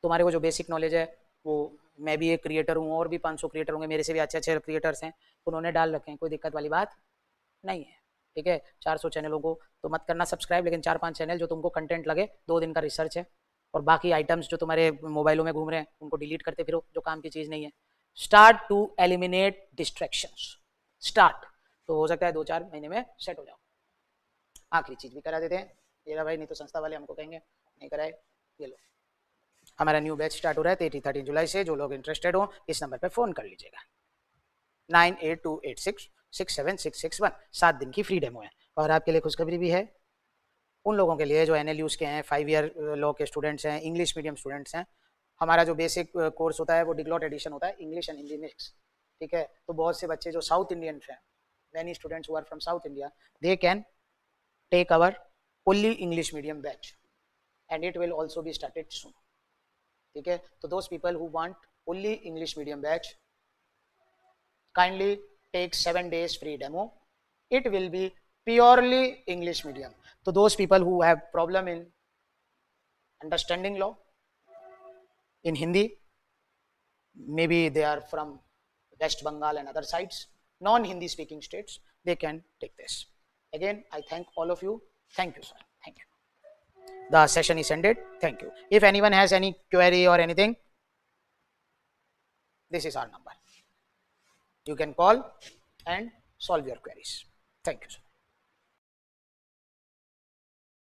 तुम्हारे को जो बेसिक नॉलेज है वो, मैं भी एक क्रिएटर हूँ और भी 500 क्रिएटर होंगे, मेरे से भी अच्छे अच्छे क्रिएटर्स हैं, उन्होंने डाल रखे हैं, कोई दिक्कत वाली बात नहीं है, ठीक है। 400 चैनलों को तो मत करना सब्सक्राइब, लेकिन 4-5 चैनल जो तुमको कंटेंट लगे, 2 दिन का रिसर्च है, और बाकी आइटम्स जो तुम्हारे मोबाइलों में घूम रहे हैं उनको डिलीट करते फिरो, जो काम की चीज़ नहीं है। Start to eliminate distractions. Start, तो हो सकता है 2-4 महीने में सेट हो जाओ। आखिरी चीज भी करा देते हैं, ये रहा भाई, नहीं तो संस्था वाले हमको कहेंगे नहीं कराए। ये लो, हमारा न्यू बैच स्टार्ट हो रहा है 13 जुलाई से। जो लोग इंटरेस्टेड हो इस नंबर पे फोन कर लीजिएगा, 9828667661। 7 दिन की फ्री डेमो है। और आपके लिए खुशखबरी भी है उन लोगों के लिए जो NLUs के हैं, 5 ईयर लॉ के स्टूडेंट्स हैं, इंग्लिश मीडियम स्टूडेंट्स हैं। हमारा जो बेसिक कोर्स होता है वो डिग्लॉट एडिशन होता है, इंग्लिश एंड हिंदी मिक्स, ठीक है। तो बहुत से बच्चे जो साउथ इंडियन हैं, many students who are from south India, they can take our only English medium batch and it will also be started soon, ठीक है। तो those people who want only English medium batch, kindly take 7 days free demo. It will be purely English medium. So those people who have problem in understanding law in Hindi, maybe they are from West Bengal and other sides, non-Hindi speaking states, they can take this. Again, I thank all of you. Thank you, sir. Thank you. The session is ended. Thank you. If anyone has any query or anything, this is our number. You can call and solve your queries. Thank you, sir.